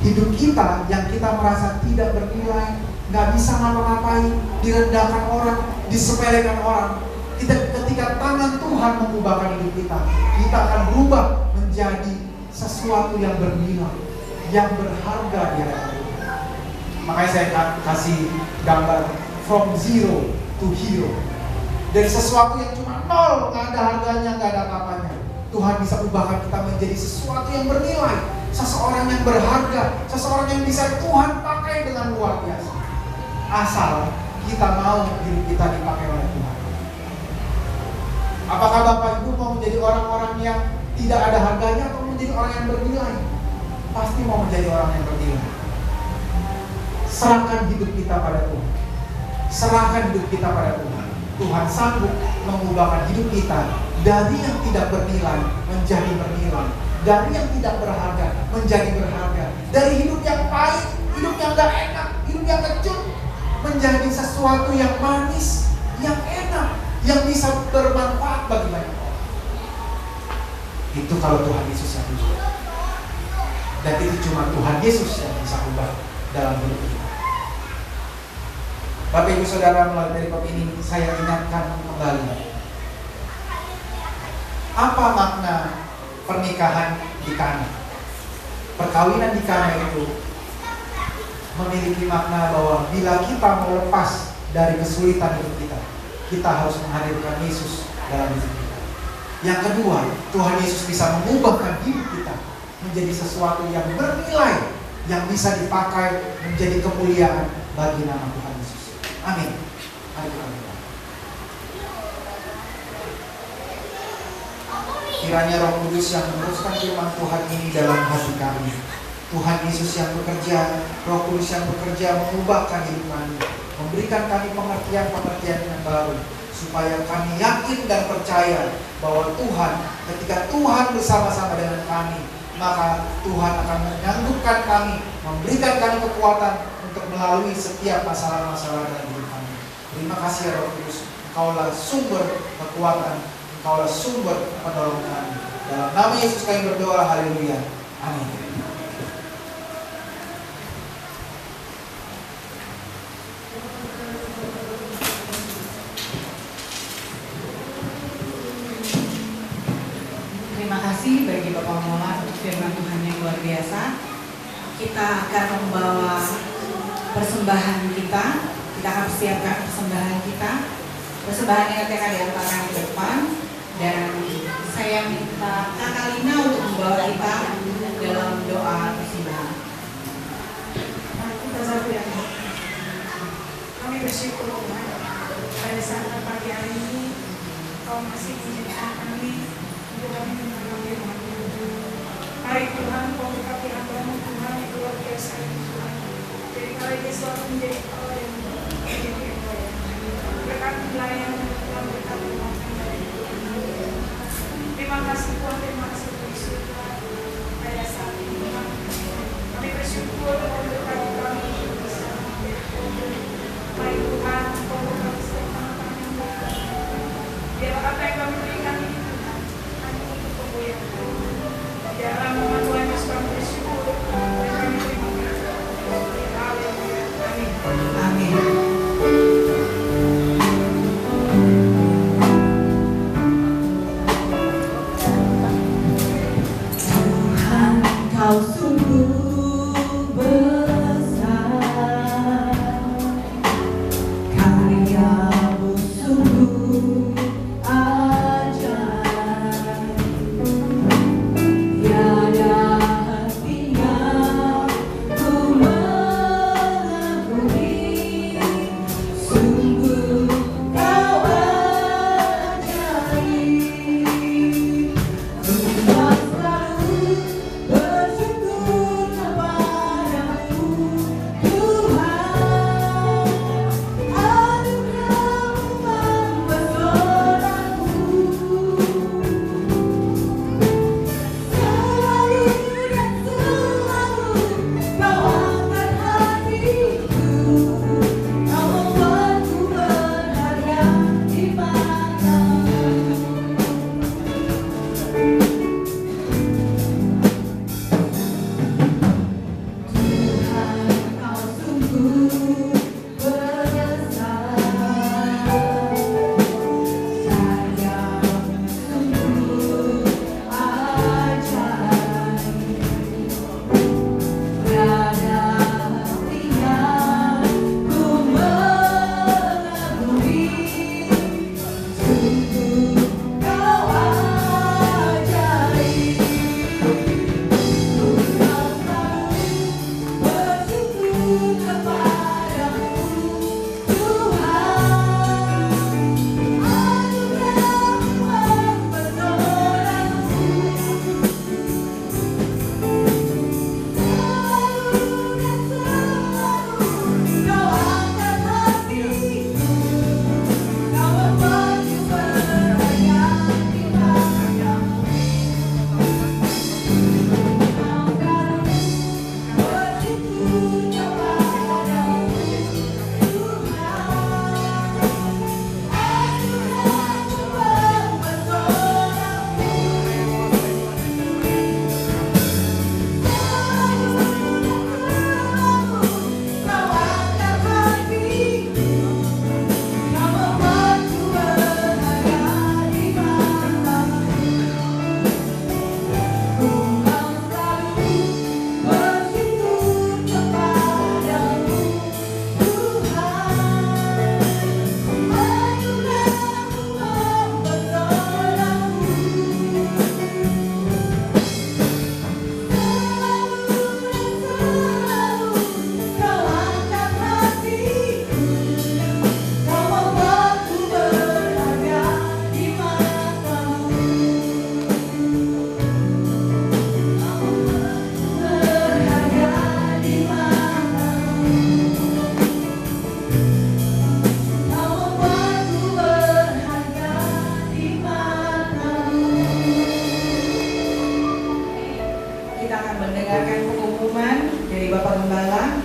Hidup kita yang kita merasa tidak bernilai, gak bisa ngapa-ngapain, direndahkan orang, disepelekan orang, ketika tangan Tuhan mengubahkan hidup kita akan berubah menjadi sesuatu yang bernilai, yang berharga di hadapan Tuhan. Makanya saya kasih gambar from zero to hero. Dari sesuatu yang cuma nol, gak ada harganya, gak ada apa-apanya, Tuhan bisa ubahkan kita menjadi sesuatu yang bernilai, seseorang yang berharga, seseorang yang bisa Tuhan pakai dengan luar biasa. Asal kita mau hidup kita dipakai oleh Tuhan. Apakah Bapak Ibu mau menjadi orang-orang yang tidak ada harganya atau menjadi orang yang bernilai? Pasti mau menjadi orang yang bernilai. Serahkan hidup kita pada Tuhan. Serahkan hidup kita pada Tuhan. Tuhan sanggup mengubahkan hidup kita dari yang tidak bernilai menjadi bernilai, dari yang tidak berharga menjadi berharga, dari hidup yang pahit, hidup yang gak enak, hidup yang kecut menjadi sesuatu yang manis, yang enak. yang bisa bermanfaat bagi banyak orang. Itu kalau Tuhan Yesus yang ubah. Dan itu cuma Tuhan Yesus yang bisa ubah dalam hidup kita. Bapak Ibu Saudara, melalui perikop ini saya ingatkan kembali, apa makna pernikahan di Kana? Perkawinan di Kana itu memiliki makna bahwa bila kita mau lepas dari kesulitan hidup kita, kita harus menghadirkan Yesus dalam hidup kita. Yang kedua, Tuhan Yesus bisa mengubahkan hidup kita menjadi sesuatu yang bernilai, yang bisa dipakai menjadi kemuliaan bagi nama Tuhan Yesus. Amin. Mari kita berdoa. Kiranya Roh Kudus yang meneruskan firman Tuhan ini dalam hati kami. Tuhan Yesus yang bekerja, Roh Kudus yang bekerja mengubahkan hidup kami, memberikan kami pengertian-pengertian yang baru, supaya kami yakin dan percaya bahwa Tuhan, ketika Tuhan bersama-sama dengan kami, maka Tuhan akan menyanggupkan kami, memberikan kami kekuatan untuk melalui setiap masalah-masalah dalam hidup kami. Terima kasih Roh Kudus, Engkaulah sumber kekuatan, Engkaulah sumber penolongan kami. Dalam nama Yesus kami berdoa, haleluya. Amin. Terima kasih bagi Bapak Mola untuk firman Tuhan yang luar biasa. Kita akan membawa persembahan kita. Kita akan siapkan persembahan kita. Persembahan yang akan diantarkan ke depan. Dan saya minta Kakak Lina untuk membawa kita dalam doa persembahan. Kita berdoa. Kami bersyukur Tuhan pada saat pagi hari ini Kau masih menjadikan kami untuk kami mendengar firman. Mari Tuhan, Kau berkati hamba-Mu Tuhan yang luar biasa ini Tuhan. Jadi kali ini selalu menjadi Allah yang menjadi Allah yang berkati pelayan Tuhan, berkati umat dari Tuhan. Terima kasih Tuhan, terima kasih Yesus Tuhan. Pada saat ini Tuhan, kami bersyukur Kau berkati kami bisa menjadi Allah. Mari Tuhan, Kau berkati setiap anak-anak yang berkati. Biarlah apa yang kami berikan ini Tuhan, hanya untuk kemuliaan Tuhan. Di dalam nama Tuhan Yesus kami bersyukur dan kami terima kasih. Haleluya. Amin. Amin. Tuhan, Kau sungguh akan mendengarkan pengumuman dari Bapak Gembala.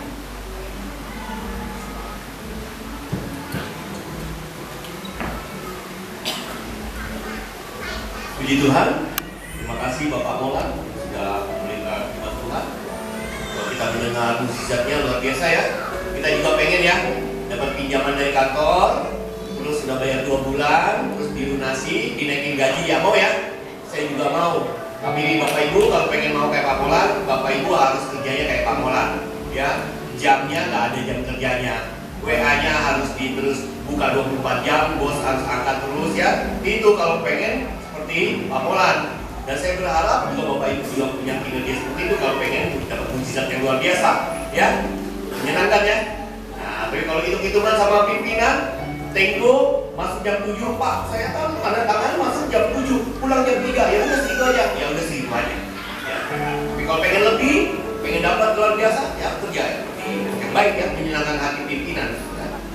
Puji Tuhan, terima kasih Bapak Molan sudah memberikan firman Tuhan. Kalau kita mendengar mukjizatnya luar biasa ya. Kita juga pengen ya dapat pinjaman dari kantor, terus sudah bayar 2 bulan, terus dilunasi, dinaikin gaji ya mau ya. Saya juga mau. Tapi Bapak Ibu kalau pengen mau kayak Pak Molan, Bapak Ibu harus kerjanya kayak Pak Molan. Ya, jamnya nggak ada jam kerjanya. WA-nya harus terus buka 24 jam, bos harus angkat terus ya. Itu kalau pengen seperti Pak Molan. Dan saya berharap juga Bapak Ibu juga punya kinerja seperti itu kalau pengen dapat mukjizat yang luar biasa, ya, menyenangkan ya. Nah, tapi kalau hitung-hitungan sama pimpinan, tenggo masuk jam 7, Pak, saya kan tanda tangan masuk jam 7, pulang jam 3, ya udah segitu aja, ya udah segitu aja. Ya. Tapi kalau pengen lebih, pengen dapat luar biasa, ya kerja yang baik ya, menyenangkan hati pimpinan.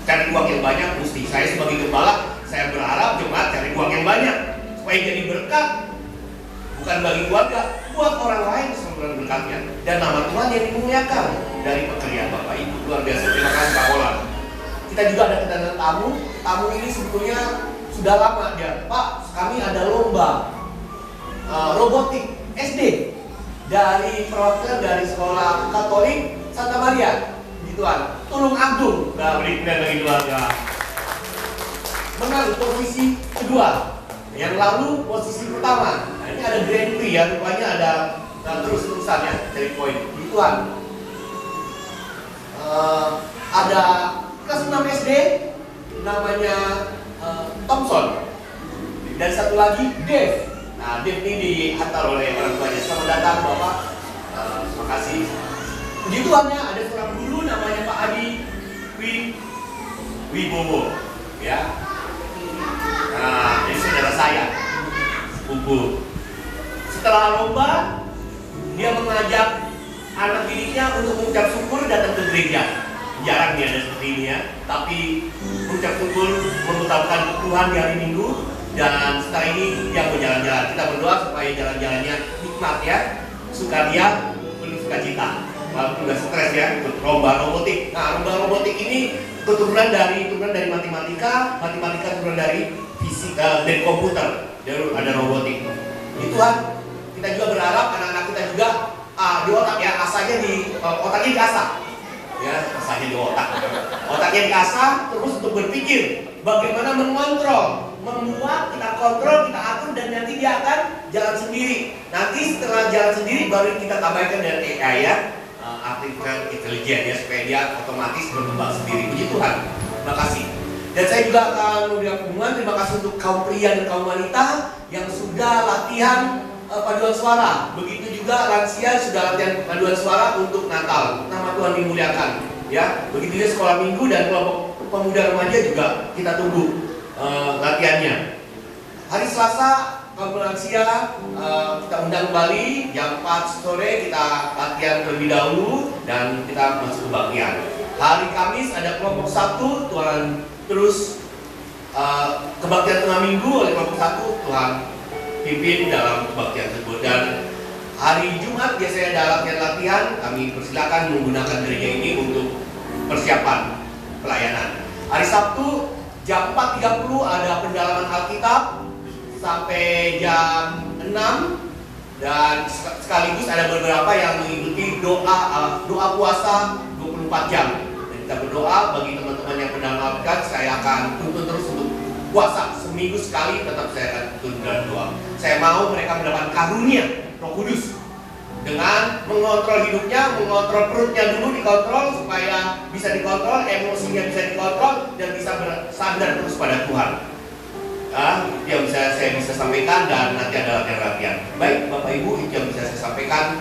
Cari uang yang banyak mesti. Saya sebagai gembala, saya berharap jemaat cari uang yang banyak supaya jadi berkat, bukan bagi keluarga, buat orang lain seluruh berkatnya, dan nama Tuhan yang dimuliakan dari pekerjaan Bapak Ibu. Luar biasa, terima kasih Pak Molan. Kita juga ada kedatangan tamu. Tamu ini sebetulnya sudah lama dia, Pak, kami ada lomba robotik SD dari perwakilan dari sekolah Katolik Santa Maria, gituan, Tulung Agung. Nah, berikan bagi keluarga. Menang posisi kedua. Yang lalu posisi pertama. Nah, ini ada Grand Prix ya, rupanya ada terus-terusan ya dari poin. Gituan. Ada kelas 6 SD namanya Thompson. Dan satu lagi Dev. Nah, Dev ini dihantar oleh orang tuanya. Selamat datang Bapak. Terima kasih. Puji Tuhannya ada seorang guru namanya Pak Adi Wibowo. Ya. Nah, ini saudara saya, sepupu. Setelah lomba, dia mengajak anak didiknya untuk mengucap syukur datang ke gereja. Jarang dia ada seperti ini ya, tapi mengucap syukur mengutamakan Tuhan di hari Minggu. Dan setelah ini dia berjalan-jalan. Kita berdoa supaya jalan-jalannya nikmat ya, sukaria penuh sukacita. Walaupun udah stres ya, ikut lomba robotik. Nah, lomba robotik ini turunan dari matematika turunan dari fisika dan komputer. Jadi ada robotik. Itu kan kita juga berharap anak-anak kita juga di otak ya, asanya di otaknya diasah. Ya, asanya di otak. Otaknya diasah terus untuk berpikir bagaimana mengontrol, membuat, kita kontrol, kita atur, dan nanti dia akan jalan sendiri. Nanti setelah jalan sendiri baru kita tambahkan dengan AI ya, artificial intelligence ya, supaya dia otomatis berkembang sendiri. Puji Tuhan. Terima kasih. Dan saya juga akan memberikan hubungan. Terima kasih untuk kaum pria dan kaum wanita yang sudah latihan paduan suara. Begitu juga lansia sudah latihan paduan suara untuk Natal. Nama Tuhan dimuliakan. Ya, begitu juga sekolah minggu dan kelompok pemuda remaja juga kita tunggu latihannya. Hari Selasa kaum lansia kita undang kembali jam 4 sore, kita latihan terlebih dahulu dan kita masuk kebaktian. Hari Kamis ada kelompok 1, Tuhan terus kebaktian tengah minggu oleh kelompok 1, Tuhan pimpin dalam kebaktian tersebut. Dan hari Jumat biasanya ada latihan-latihan, kami persilakan menggunakan gereja ini untuk persiapan pelayanan. Hari Sabtu jam 4.30 ada pendalaman Alkitab sampai jam 6, dan sekaligus ada beberapa yang mengikuti doa puasa 24 jam. Dan kita berdoa bagi teman-teman yang pendalam Alkitab. Saya akan tuntun terus untuk puasa seminggu sekali, tetap saya akan tuntun dalam doa. Saya mau mereka mendapat karunia Roh Kudus dengan mengontrol hidupnya, mengontrol perutnya dulu dikontrol supaya bisa dikontrol, emosinya bisa dikontrol, dan bisa bersandar terus pada Tuhan. Yang saya bisa sampaikan, dan nanti ada latihan-latihan. Baik Bapak Ibu, itu yang bisa saya sampaikan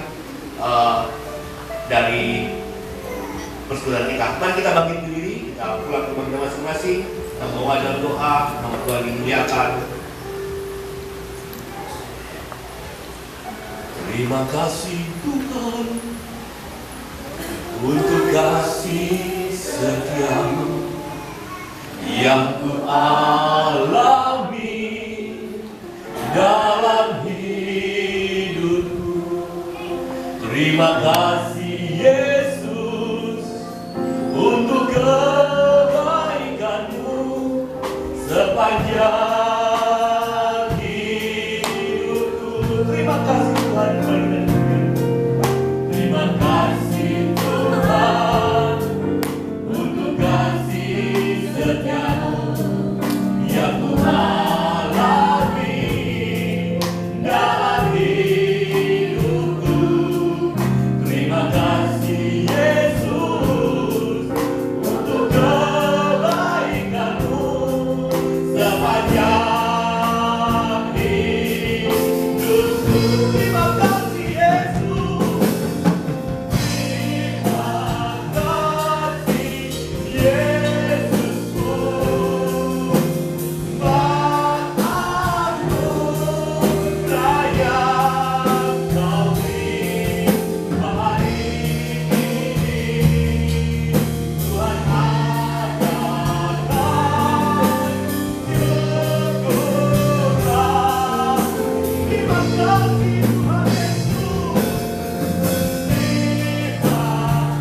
dari persekutuan kita. Mari kita bangkit berdiri, kita pulang ke rumah kita masing-masing. Kita bawa dalam doa, nama Tuhan dimuliakan. Terima kasih Tuhan untuk kasih setiamu yang ku alami dalam hidupku. Terima Terima kasih Yesus untuk kebaikan-Mu sepanjang hidupku. Terima kasih Tuhan. Terima kasih Tuhan untuk kasih setia-Mu yang Tuhan alami dalam hidupku. Terima kasih Yesus untuk kebaikan-Mu sepanjang hidupku. Terima kasih Yesus. Terima kasih Yesusku. Anugerah yang Kau beri hari ini, Tuhan akan syukurlah. Terima kasih Tuhan Yesus. Terima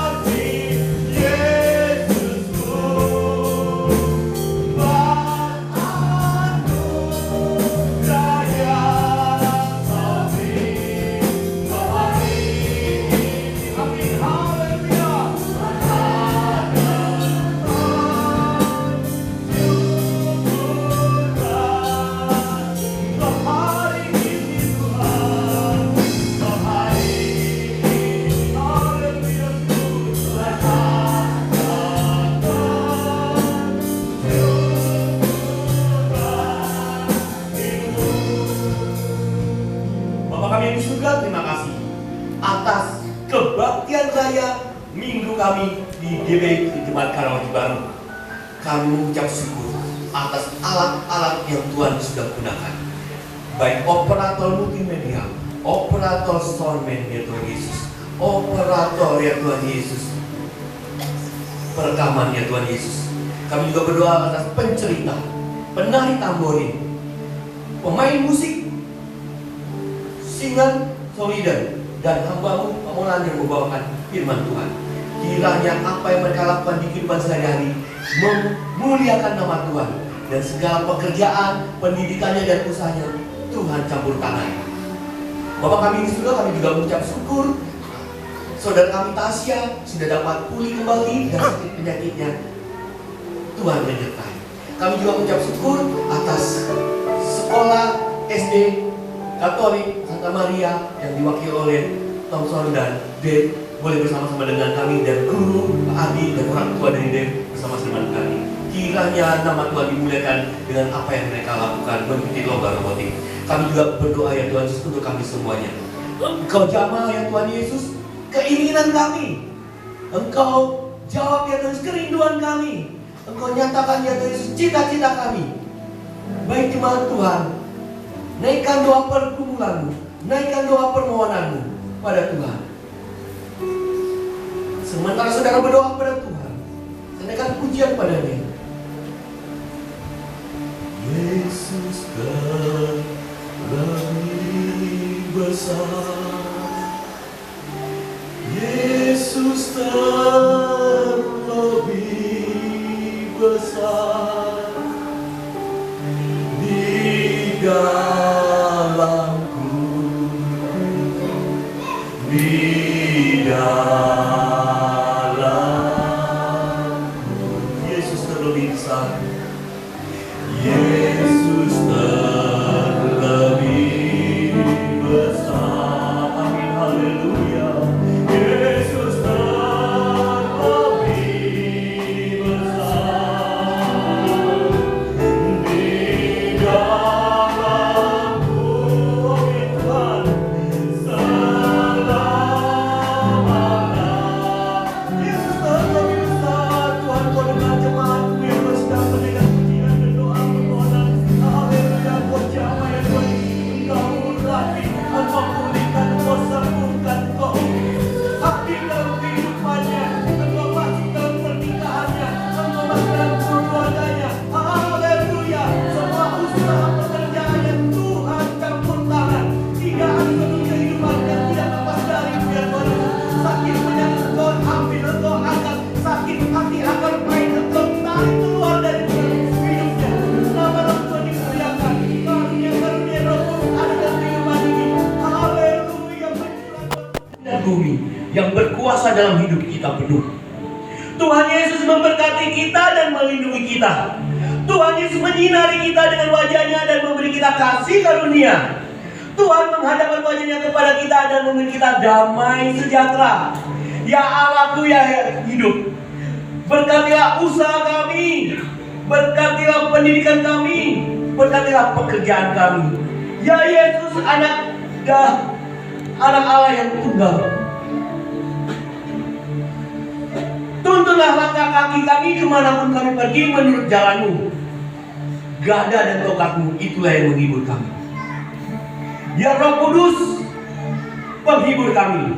kasih Yesusku. Anugerah yang Kau beri hari ini. Amin. Haleluya. Bapak kami yang di surga, terima kasih atas kebaktian raya minggu kami di DB Jemaat Karawaci Baru. Kami mengucap syukur atas alat-alat yang Tuhan sudah gunakan, baik operator multimedia, operator soundman ya Tuhan Yesus, operator ya Tuhan Yesus, perekaman ya Tuhan Yesus. Kami juga berdoa atas pencerita, penari tamborin, pemain musik, singan solider, dan hamba-Mu Pamulan yang membawakan firman Tuhan. Kiranya apa yang mereka lakukan di kehidupan sehari-hari memuliakan nama Tuhan, dan segala pekerjaan, pendidikannya dan usahanya Tuhan campur tangan. Bapak kami di surga, kami juga mengucap syukur saudara kami Tasya sudah dapat pulih kembali dari sakit penyakitnya. Tuhan menyertai. Kami juga mengucap syukur atas sekolah SD Katolik Santa Maria yang diwakili oleh Thompson dan Dave boleh bersama-sama dengan kami, dan guru, Adi dan orang tua dari Dave bersama-sama dengan kami. Kiranya nama Tuhan dimuliakan dengan apa yang mereka lakukan mengikuti lomba robotik. Kami juga berdoa ya Tuhan Yesus untuk kami semuanya. Engkau jamah ya Tuhan Yesus keinginan kami. Engkau jawab ya Tuhan Yesus kerinduan kami. Engkau nyatakan ya Tuhan Yesus cita-cita kami. Baik jemaat Tuhan, naikkan doa pergumulanmu, naikkan doa permohonanmu pada Tuhan. Sementara saudara berdoa kepada Tuhan, naikkan pujian padanya. Yesus terlebih besar, Yesus terlebih besar di dalamku, di dalamku. Yesus terlebih besar, Yesus terlebih besar. yang berkuasa dalam hidup kita penuh. Tuhan Yesus memberkati kita dan melindungi kita. Tuhan Yesus menyinari kita dengan wajahnya dan memberi kita kasih karunia. Tuhan menghadapkan wajahnya kepada kita dan memberi kita damai sejahtera. Ya Allahku ya hidup, berkatilah usaha kami, berkatilah pendidikan kami, berkatilah pekerjaan kami. Ya Yesus, anak Allah yang tunggal, tuntunlah langkah kaki kami kemanapun kami pergi menurut jalan-Mu. Gada dan tongkat-Mu itulah yang menghibur kami. Ya Roh Kudus, penghibur kami,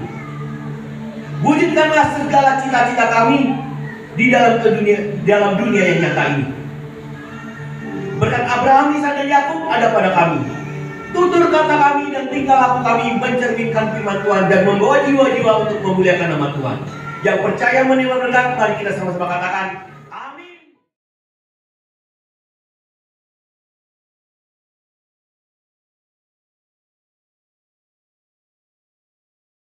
wujudkanlah segala cita-cita kami di dalam dunia yang nyata ini. Berkat Abraham, Ishak dan Yakub ada pada kami. Tutur kata kami dan tingkah laku kami mencerminkan firman Tuhan dan membawa jiwa-jiwa untuk memuliakan nama Tuhan. Yang percaya menerima berkat, mari kita sama-sama katakan